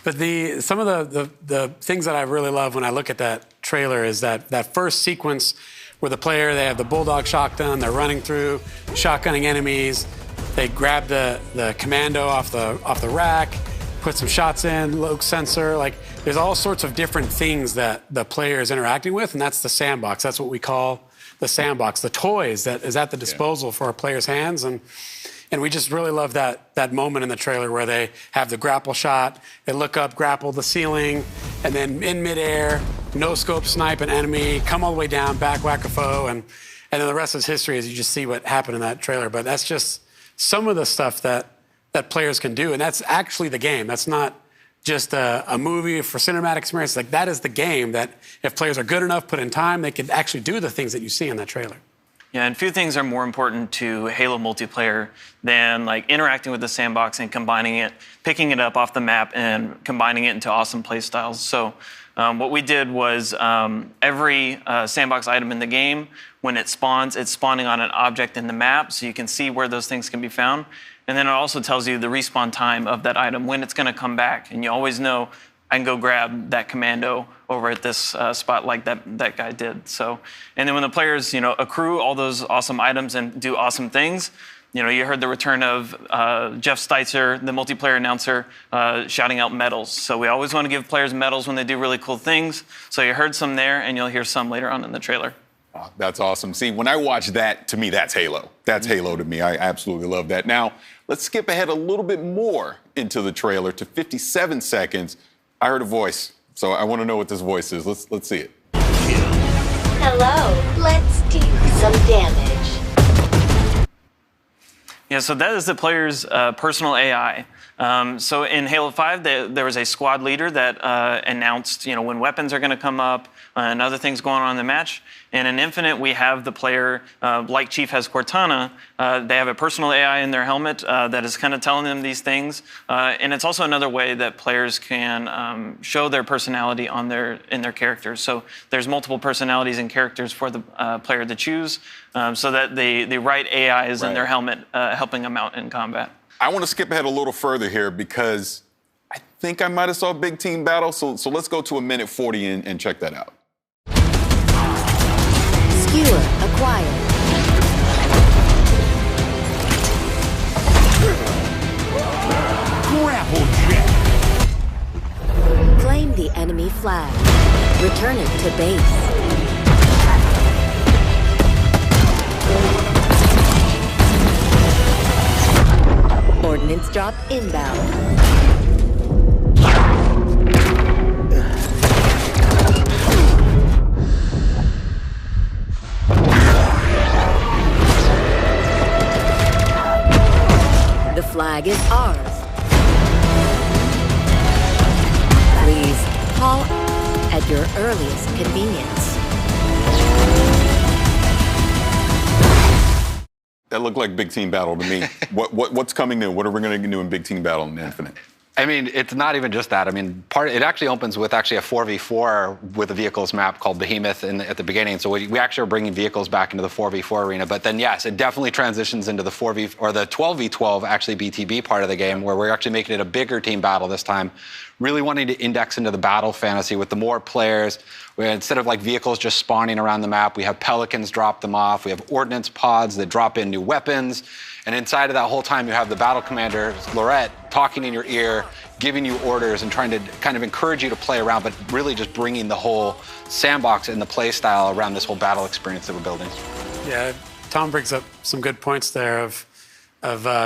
But some of the things that I really love when I look at that trailer is that first sequence where the player, they have the Bulldog shotgun, they're running through, shotgunning enemies, they grab the commando off the rack, put some shots in, low sensor, like there's all sorts of different things that the player is interacting with, and that's the sandbox. That's what we call the sandbox, the toys that is at the disposal for our players' hands. And we just really love that moment in the trailer where they have the grapple shot, they look up, grapple the ceiling, and then in midair, no scope snipe an enemy, come all the way down, back whack a foe, and then the rest is history as you just see what happened in that trailer. But that's just some of the stuff that players can do, and that's actually the game. That's not just a movie for cinematic experience. Like that is the game that if players are good enough, put in time, they can actually do the things that you see in that trailer. Yeah, and few things are more important to Halo multiplayer than like interacting with the sandbox and combining it, picking it up off the map and combining it into awesome play styles. So what we did was every sandbox item in the game, when it spawns, it's spawning on an object in the map, so you can see where those things can be found. And then it also tells you the respawn time of that item, when it's going to come back. And you always know, I can go grab that commando over at this spot like that guy did. So, and then when the players, accrue all those awesome items and do awesome things, you heard the return of Jeff Steitzer, the multiplayer announcer, shouting out medals. So we always want to give players medals when they do really cool things. So you heard some there, and you'll hear some later on in the trailer. Oh, that's awesome. See, when I watch that, to me, that's Halo. That's Halo to me. I absolutely love that. Now, let's skip ahead a little bit more into the trailer to 57 seconds. I heard a voice, so I want to know what this voice is. Let's see it. Hello, let's do some damage. Yeah, so that is the player's personal AI. So in Halo 5, there was a squad leader that announced, when weapons are going to come up and other things going on in the match. And in Infinite, we have the player, like Chief has Cortana, they have a personal AI in their helmet that is kind of telling them these things. And it's also another way that players can show their personality in their characters. So there's multiple personalities and characters for the player to choose, so that the right AI is in their helmet, helping them out in combat. I want to skip ahead a little further here because I think I might have saw a big team battle. So let's go to a minute 40 and check that out. Skewer acquired. Grapple jet. Claim the enemy flag. Return it to base. Ordnance drop inbound. The flag is ours. Please call at your earliest convenience. That looked like big team battle to me. What's coming new? What are we going to do in big team battle in Infinite? I mean, it's not even just that. I mean, it actually opens with actually a 4v4 with a vehicles map called Behemoth at the beginning. So we actually are bringing vehicles back into the 4v4 arena. But then, yes, it definitely transitions into the 12v12 actually BTB part of the game, where we're actually making it a bigger team battle this time. Really wanting to index into the battle fantasy with the more players. Where instead of like vehicles just spawning around the map, we have pelicans drop them off. We have ordnance pods that drop in new weapons. And inside of that whole time, you have the battle commander, Lorette, talking in your ear, giving you orders and trying to kind of encourage you to play around, but really just bringing the whole sandbox and the play style around this whole battle experience that we're building. Yeah, Tom brings up some good points there of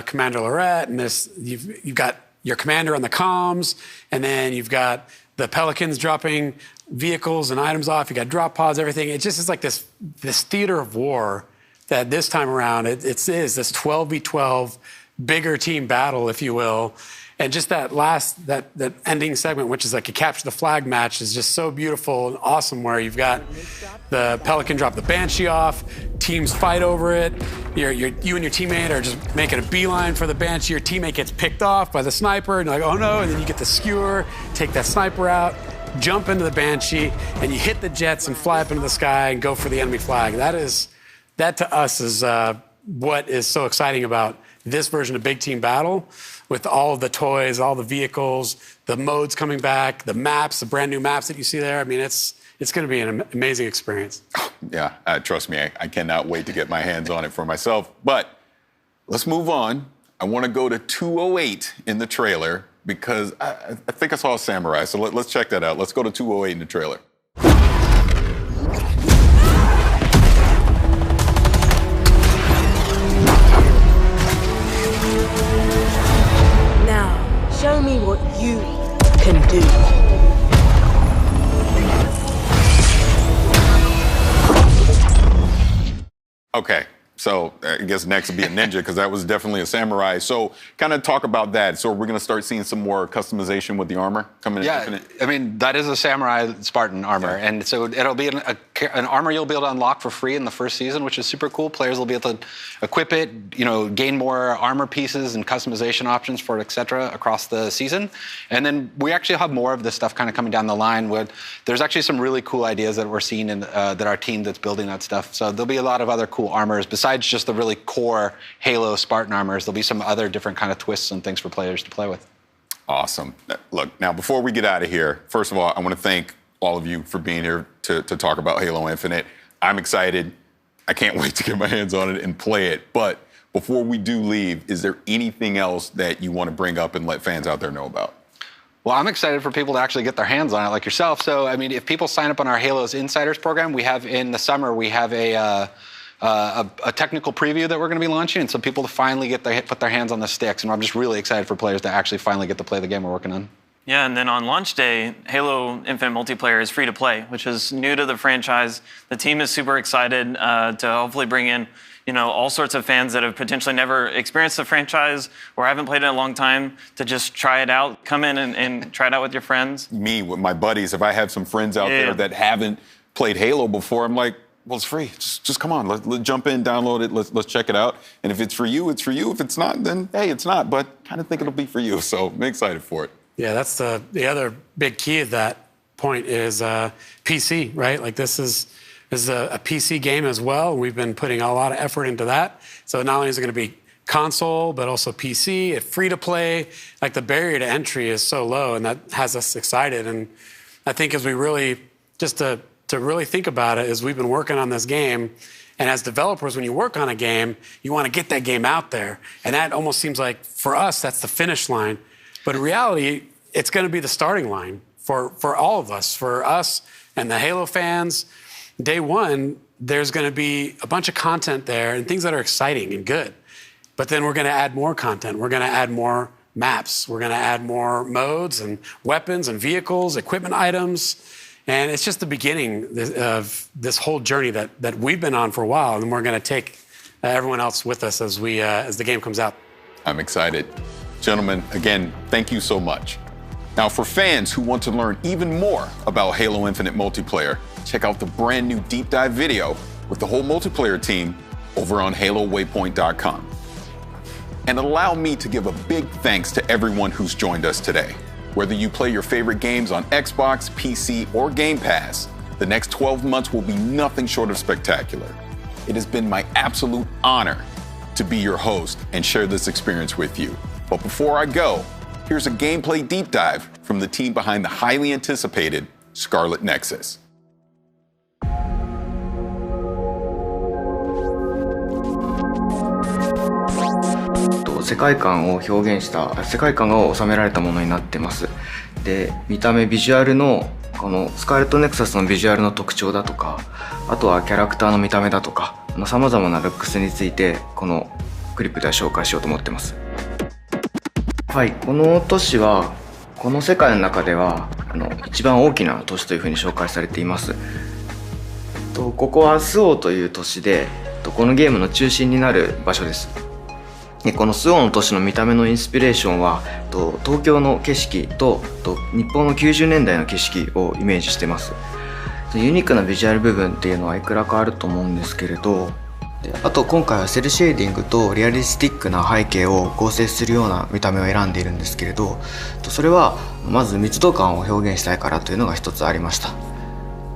Commander Lorette, and you've got your commander on the comms, and then you've got the pelicans dropping vehicles and items off. You got drop pods, everything. It just is like this theater of war that this time around it is this 12v12 bigger team battle, if you will. And just that ending segment, which is like a capture the flag match, is just so beautiful and awesome, where you've got the Pelican drop the Banshee off, teams fight over it. You and your teammate are just making a beeline for the Banshee. Your teammate gets picked off by the sniper, and you're like, oh no, and then you get the skewer, take that sniper out, jump into the Banshee, and you hit the jets and fly up into the sky and go for the enemy flag. That to us is what is so exciting about this version of Big Team Battle, with all of the toys, all the vehicles, the modes coming back, the maps, the brand new maps that you see there. I mean, it's going to be an amazing experience. Yeah, trust me, I cannot wait to get my hands on it for myself. But let's move on. I want to go to 208 in the trailer because I think I saw a samurai. So let's check that out. Let's go to 208 in the trailer. Show me what you can do. Okay, so I guess next would be a ninja, because that was definitely a samurai. So kind of talk about that. So we're going to start seeing some more customization with the armor coming in Infinite? I mean, that is a samurai Spartan armor. Yeah. And so it'll be an armor you'll be able to unlock for free in the first season, which is super cool. Players will be able to equip it, gain more armor pieces and customization options for it, et cetera, across the season. And then we actually have more of this stuff kind of coming down the line. There's actually some really cool ideas that we're seeing in that our team that's building that stuff. So there'll be a lot of other cool armors besides just the really core Halo Spartan armors. There'll be some other different kind of twists and things for players to play with. Awesome. Look, now before we get out of here, first of all, I want to thank all of you for being here to talk about Halo Infinite. I'm excited. I can't wait to get my hands on it and play it. But before we do leave, is there anything else that you want to bring up and let fans out there know about? Well, I'm excited for people to actually get their hands on it like yourself. So, I mean, if people sign up on our Halo's Insiders program, we have in the summer, we have a technical preview that we're going to be launching, and so people to finally put their hands on the sticks. And I'm just really excited for players to actually finally get to play the game we're working on. Yeah, and then on launch day, Halo Infinite Multiplayer is free to play, which is new to the franchise. The team is super excited to hopefully bring in all sorts of fans that have potentially never experienced the franchise or haven't played it in a long time to just try it out, come in and try it out with your friends. Me, with my buddies, if I have some friends out there that haven't played Halo before, I'm like, well, it's free. Just come on. Let's jump in, download it. Let's check it out. And if it's for you, it's for you. If it's not, then hey, it's not. But kind of think it'll be for you. So I'm excited for it. Yeah, that's the other big key of that point is PC, right? Like this is a PC game as well. We've been putting a lot of effort into that. So not only is it going to be console, but also PC, it's free to play. Like the barrier to entry is so low, and that has us excited. And I think as we really, just to really think about it, is we've been working on this game. And as developers, when you work on a game, you want to get that game out there. And that almost seems like, for us, that's the finish line. But in reality, it's going to be the starting line for all of us, for us and the Halo fans. Day one, there's going to be a bunch of content there and things that are exciting and good. But then we're going to add more content. We're going to add more maps. We're going to add more modes and weapons and vehicles, equipment items. And it's just the beginning of this whole journey that we've been on for a while, and we're going to take everyone else with us as the game comes out. I'm excited. Gentlemen, again, thank you so much. Now, for fans who want to learn even more about Halo Infinite multiplayer, check out the brand new deep dive video with the whole multiplayer team over on HaloWaypoint.com. And allow me to give a big thanks to everyone who's joined us today. Whether you play your favorite games on Xbox, PC, or Game Pass, the next 12 months will be nothing short of spectacular. It has been my absolute honor to be your host and share this experience with you. But before I go, here's a gameplay deep dive from the team behind the highly anticipated Scarlet Nexus. 世界観を表現した世界観が収められたものになってます。で、見た目ビジュアルのこのスカーレットネクサスのビジュアルの特徴だとか、あとはキャラクターの見た目だとか、さまざまなルックスについてこのクリップでは紹介しようと思ってます。はい、この都市はこの世界の中では一番大きな都市というふうに紹介されています。ここはスオという都市で、このゲームの中心になる場所です。でこのスオの都市の見た目のインスピレーションは東京の景色と日本の90年代の景色をイメージしてます。ユニークなビジュアル部分っていうのはいくらかあると思うんですけれど、あと今回はセルシェーディングとリアリスティックな背景を合成するような見た目を選んでいるんですけれど、それはまず密度感を表現したいからというのが一つありました。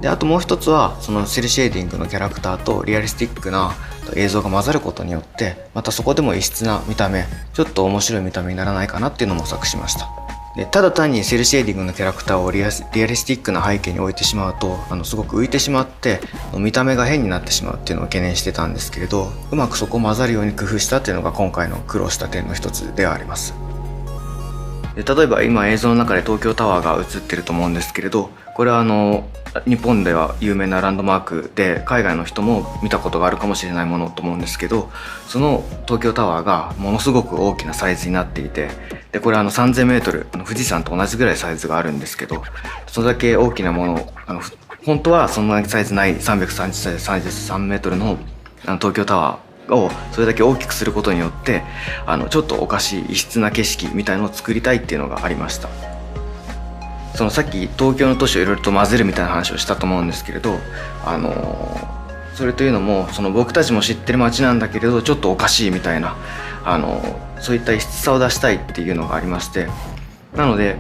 であともう一つはそのセルシェーディングのキャラクターとリアリスティックな映像が混ざることによってまたそこでも異質な見た目、ちょっと面白い見た目にならないかなっていうのを模索しました。でただ単にセルシェーディングのキャラクターをリアリスティックな背景に置いてしまうとすごく浮いてしまって見た目が変になってしまうっていうのを懸念してたんですけれど、うまくそこを混ざるように工夫したっていうのが今回の苦労した点の一つではあります。で例えば今映像の中で東京タワーが映ってると思うんですけれど、これは日本では有名なランドマークで海外の人も見たことがあるかもしれないものと思うんですけど、その東京タワーがものすごく大きなサイズになっていて、でこれ3000m 富士山と同じぐらいサイズがあるんですけど、それだけ大きなもの本当はそんなにサイズない333メートルの東京タワーをそれだけ大きくすることによってちょっとおかしい異質な景色みたいのを作りたいっていうのがありました。そのさっき東京の都市をいろいろと混ぜるみたいな話をしたと思うんですけれど、それというのも僕たちも知ってる街なんだけれどちょっとおかしいみたいなそういった異質さを出したいっていうのがありまして、なので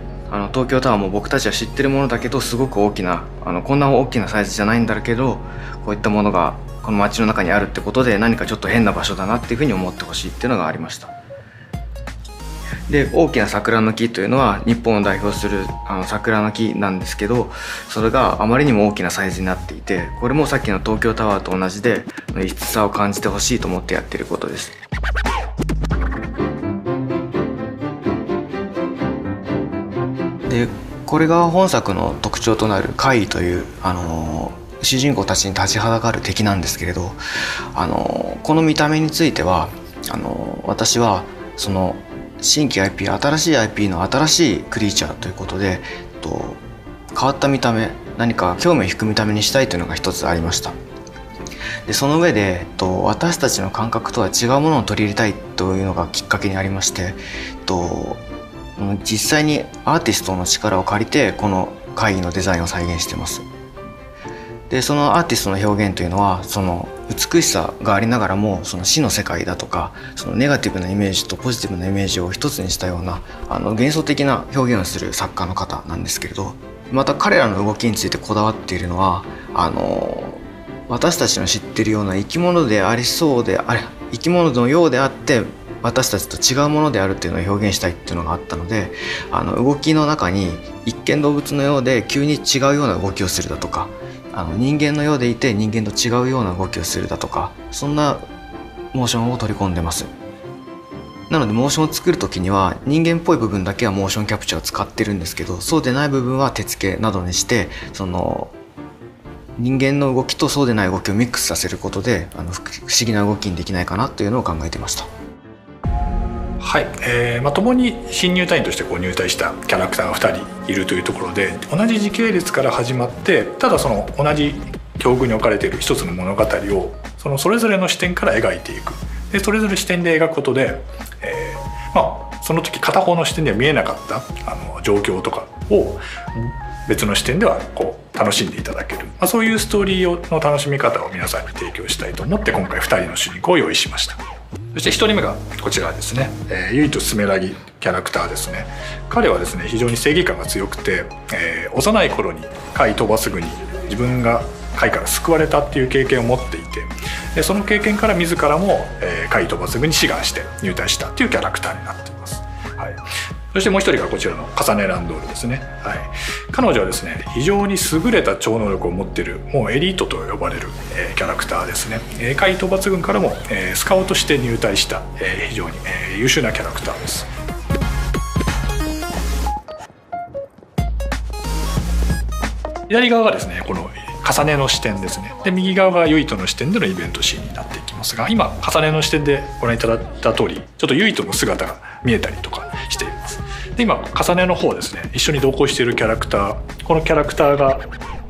東京タワーも僕たちは知ってるものだけどすごく大きなこんな大きなサイズじゃないんだけどこういったものがこの街の中にあるってことで何かちょっと変な場所だなっていうふうに思ってほしいっていうのがありました。で大きな桜の木というのは日本を代表する桜の木なんですけど、それがあまりにも大きなサイズになっていて、これもさっきの東京タワーと同じで異質さを感じてほしいと思ってやっていることです。でこれが本作の特徴となる怪異という主人公たちに立ちはだかる敵なんですけれど、この見た目については私はその新規 IP 新しい IP の新しいクリーチャーということで変わった見た目、何か興味を引く見た目にしたいというのが一つありました。でその上で、私たちの感覚とは違うものを取り入れたいというのがきっかけにありまして、実際にアーティストの力を借りてこの会議のデザインを再現しています。でそのアーティストの表現というのはその美しさがありながらもその死の世界だとかそのネガティブなイメージとポジティブなイメージを一つにしたような幻想的な表現をする作家の方なんですけれど、また彼らの動きについてこだわっているのは私たちの知っているような生き物でありそうで生き物のようであって私たちと違うものであるっていうのを表現したいっていうのがあったので、動きの中に一見動物のようで急に違うような動きをするだとか人間のようでいて人間と違うような動きをするだとか、そんなモーションを取り込んでます。なのでモーションを作る時には人間っぽい部分だけはモーションキャプチャーを使ってるんですけど、そうでない部分は手付けなどにしてその人間の動きとそうでない動きをミックスさせることで不思議な動きにできないかなというのを考えてました。はい、共に新入隊員として入隊したキャラクターが2人いるというところで、同じ時系列から始まって、ただその同じ境遇に置かれている一つの物語をそれぞれの視点から描いていく。でそれぞれ視点で描くことで、その時片方の視点では見えなかった状況とかを別の視点では楽しんでいただける、そういうストーリーの楽しみ方を皆さんに提供したいと思って今回2人の主人公を用意しました。そして1人目がこちらですね、ゆいとすめらぎキャラクターですね。彼はですね非常に正義感が強くて、幼い頃に貝飛ばすぐに自分が貝から救われたっていう経験を持っていて、でその経験から自らも貝飛ばすぐに志願して入隊したっていうキャラクターになっています。はい、そしてもう一人がこちらのカサネランドールですね。はい、彼女はですね非常に優れた超能力を持っているもうエリートと呼ばれる、キャラクターですね。海討伐軍からも、スカウトして入隊した、非常に、優秀なキャラクターです。左側がですねこの重ねの視点ですね。で右側がユイトの視点でのイベントシーンになっていきますが、今重ねの視点でご覧いただいた通りちょっとユイトの姿が見えたりとかしています。で今重ねの方ですね一緒に同行しているキャラクター、このキャラクターが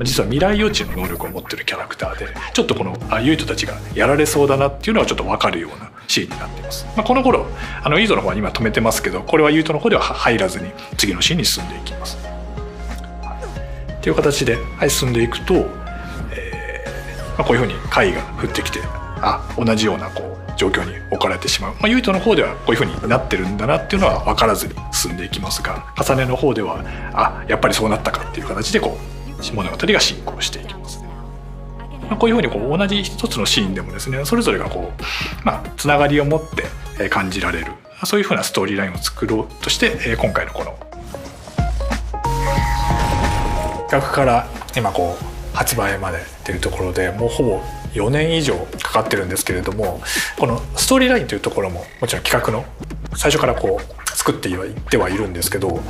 実は未来予知の能力を持っているキャラクターで、ちょっとこのユイトたちがやられそうだなっていうのはちょっと分かるようなシーンになっています。この頃ユイトの方は今止めてますけど、これはユイトの方では入らずに次のシーンに進んでいきます。という形で、進んでいくと、こういうふうに貝が降ってきて同じような状況に置かれてしまう、ユイトの方ではこういうふうになってるんだなっていうのは分からずに進んでいきますが、重ねの方ではやっぱりそうなったかっていう形で物語が進行していきます。こういうふうに同じ一つのシーンでもですねそれぞれがつながりを持って感じられる、そういうふうなストーリーラインを作ろうとして今回のこの企画から今発売までっていうところでもうほぼ4年以上かかってるんですけれども、このストーリーラインというところももちろん企画の最初から作っていってはいるんですけど、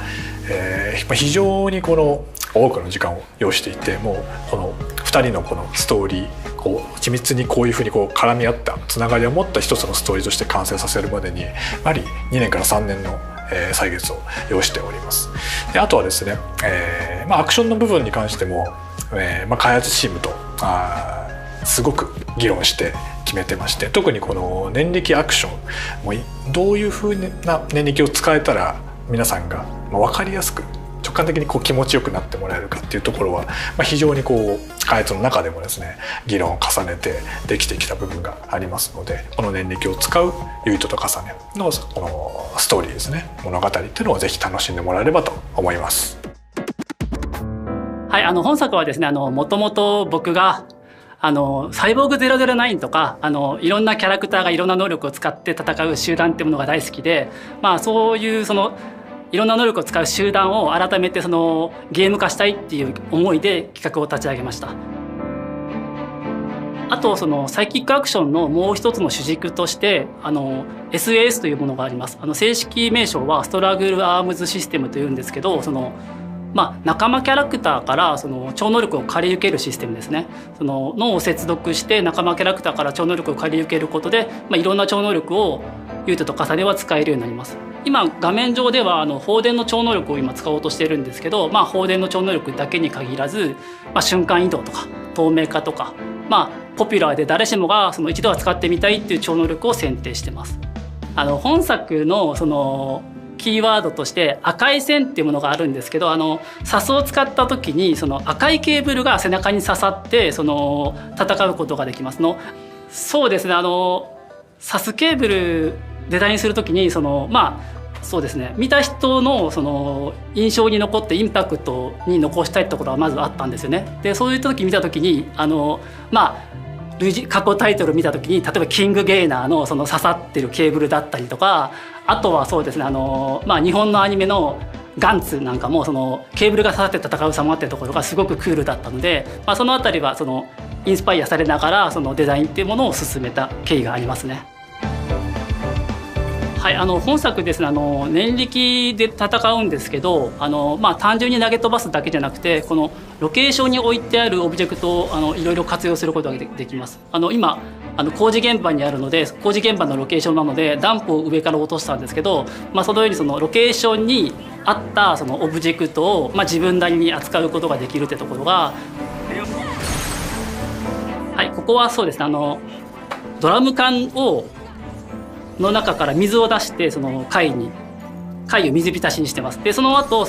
非常に多くの時間を要していて、もうこの2人のこのストーリー緻密にこういうふうに絡み合ったつながりを持った一つのストーリーとして完成させるまでにやはり2年から3年の歳月を要しております。であとはですね、アクションの部分に関しても、開発チームとすごく議論して決めてまして、特にこの念力アクションもどういうふうな念力を使えたら皆さんが分かりやすく直感的に気持ちよくなってもらえるかっていうところは、非常に開発の中でもですね議論を重ねてできてきた部分がありますので、この念力を使うユイトと重ねのこのストーリーですね、物語っていうのをぜひ楽しんでもらえればと思います。はい、本作はですねもともと僕がサイボーグ009とかいろんなキャラクターがいろんな能力を使って戦う集団っていうものが大好きで、そういういろんな能力を使う集団を改めてゲーム化したいっていう思いで企画を立ち上げました。あとサイキックアクションのもう一つの主軸としてSAS というものがあります。正式名称はストラグルアームズシステムというんですけど、仲間キャラクターから超能力を借り受けるシステムですね。脳を接続して仲間キャラクターから超能力を借り受けることで、いろんな超能力をユイトと重ねは使えるようになります。今画面上では放電の超能力を今使おうとしてるんですけど、放電の超能力だけに限らず、瞬間移動とか透明化とか、ポピュラーで誰しもがその一度は使ってみたいっていう超能力を選定してます。本作のそのキーワードとして赤い線っていうものがあるんですけど、サスを使った時にその赤いケーブルが背中に刺さってその戦うことができますの。そうですね、サスケーブルデザインする時にそうですね、見た人のその印象に残ってインパクトに残したいところはまずあったんですよね。でそういう時見た時に過去タイトル見た時に例えばキングゲイナーのその刺さってるケーブルだったりとか、あとはそうですね日本のアニメのガンツなんかもそのケーブルが刺さって戦う様っていうところがすごくクールだったので、そのあたりはそのインスパイアされながらそのデザインっていうものを進めた経緯がありますね。はい、本作ですね念力で戦うんですけど単純に投げ飛ばすだけじゃなくてこのロケーションに置いてあるオブジェクトをいろいろ活用することができます。今工事現場にあるので工事現場のロケーションなのでダンプを上から落としたんですけど、そのようにそのロケーションに合ったそのオブジェクトを自分なりに扱うことができるってところが、はい、ここはそうですねドラム缶の中から水を出してその貝を水浸しにしてます。でその後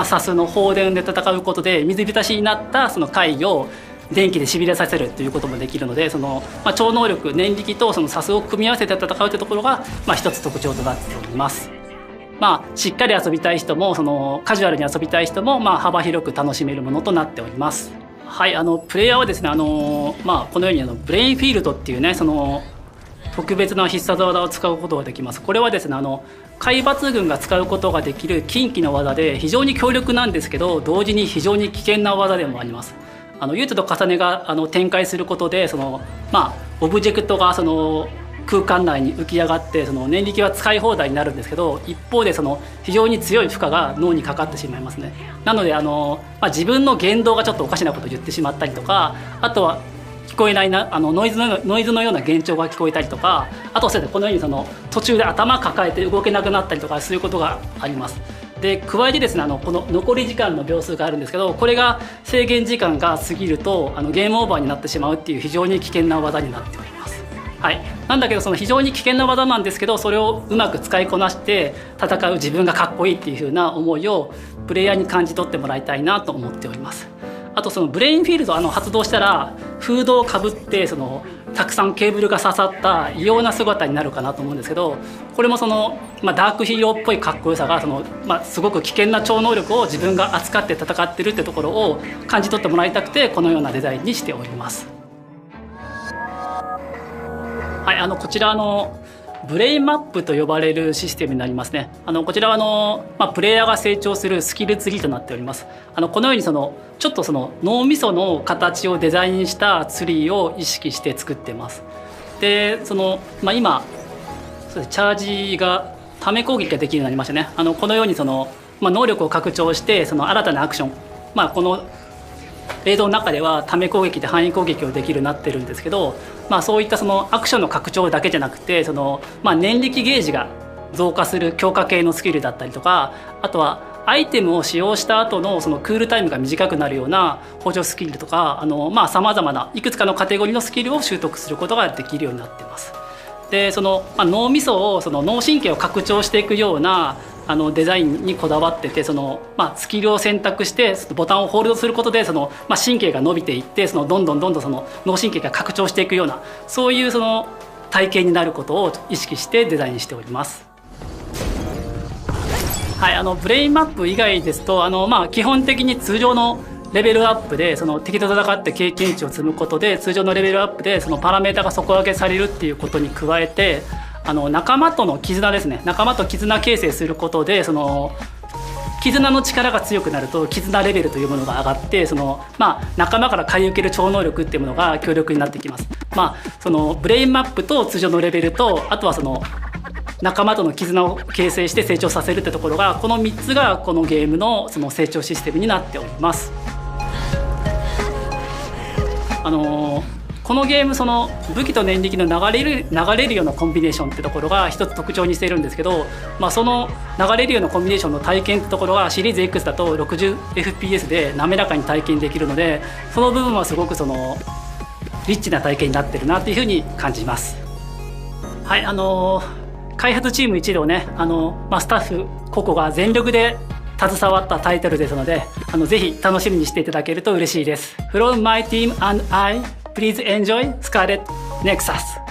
サスの放電で戦うことで水浸しになったその貝を電気でしびれさせるということもできるので超能力念力とそのサスを組み合わせて戦うというところが一つ特徴となっております。しっかり遊びたい人もカジュアルに遊びたい人も幅広く楽しめるものとなっております。はい、プレイヤーはですねこのようにブレインフィールドっていうね特別な必殺技を使うことができます。これはですね海抜軍が使うことができる近畿の技で非常に強力なんですけど同時に非常に危険な技でもあります。ユートと重ねが展開することでオブジェクトが空間内に浮き上がって念力は使い放題になるんですけど一方で非常に強い負荷が脳にかかってしまいますね。なので自分の言動がちょっとおかしなことを言ってしまったりとか、あとは聞こえないノイズのような幻聴が聞こえたりとか、あとはこのように途中で頭抱えて動けなくなったりとかそういうことがあります。で加えてですねこの残り時間の秒数があるんですけどこれが制限時間が過ぎるとゲームオーバーになってしまうっていう非常に危険な技になっております。はい、なんだけど非常に危険な技なんですけどそれをうまく使いこなして戦う自分がかっこいいっていう風な思いをプレイヤーに感じ取ってもらいたいなと思っております。あとブレインフィールド発動したらフードをかぶってたくさんケーブルが刺さった異様な姿になるかなと思うんですけど、これもダークヒーローっぽいかっこよさがすごく危険な超能力を自分が扱って戦ってるってところを感じ取ってもらいたくてこのようなデザインにしております。はい、こちらブレインマップと呼ばれるシステムになりますね。こちらはプレイヤーが成長するスキルツリーとなっております。このようにちょっと脳みその形をデザインしたツリーを意識して作ってます。で今チャージがため攻撃ができるようになりましたね。このように能力を拡張して新たなアクションこの映像の中ではため攻撃で範囲攻撃をできるようになってるんですけど、そういったアクションの拡張だけじゃなくて念力ゲージが増加する強化系のスキルだったりとか、あとはアイテムを使用した後のクールタイムが短くなるような補助スキルとかさまざまないくつかのカテゴリーのスキルを習得することができるようになっています。で脳みそを脳神経を拡張していくようなデザインにこだわっててスキルを選択してボタンをホールドすることで神経が伸びていってどんどん脳神経が拡張していくようなそういう体験になることを意識してデザインしております。はい、ブレインマップ以外ですと基本的に通常のレベルアップで敵と戦って経験値を積むことで通常のレベルアップでパラメータが底上げされるっていうことに加えて仲間との絆ですね。仲間と絆形成することで絆の力が強くなると絆レベルというものが上がって仲間から買い受ける超能力っていうものが強力になってきます。ブレインマップと通常のレベルとあとは仲間との絆を形成して成長させるってところがこの3つがこのゲームの成長システムになっております。このゲーム武器と念力の流れるようなコンビネーションってところが一つ特徴にしているんですけど、その流れるようなコンビネーションの体験ってところがシリーズ X だと 60fps で滑らかに体験できるのでその部分はすごくリッチな体験になってるなというふうに感じます。はい、開発チーム一同ね、スタッフ個々が全力で携わったタイトルですので、ぜひ楽しみにしていただけると嬉しいです。From my team and I, please enjoy Scarlet Nexus.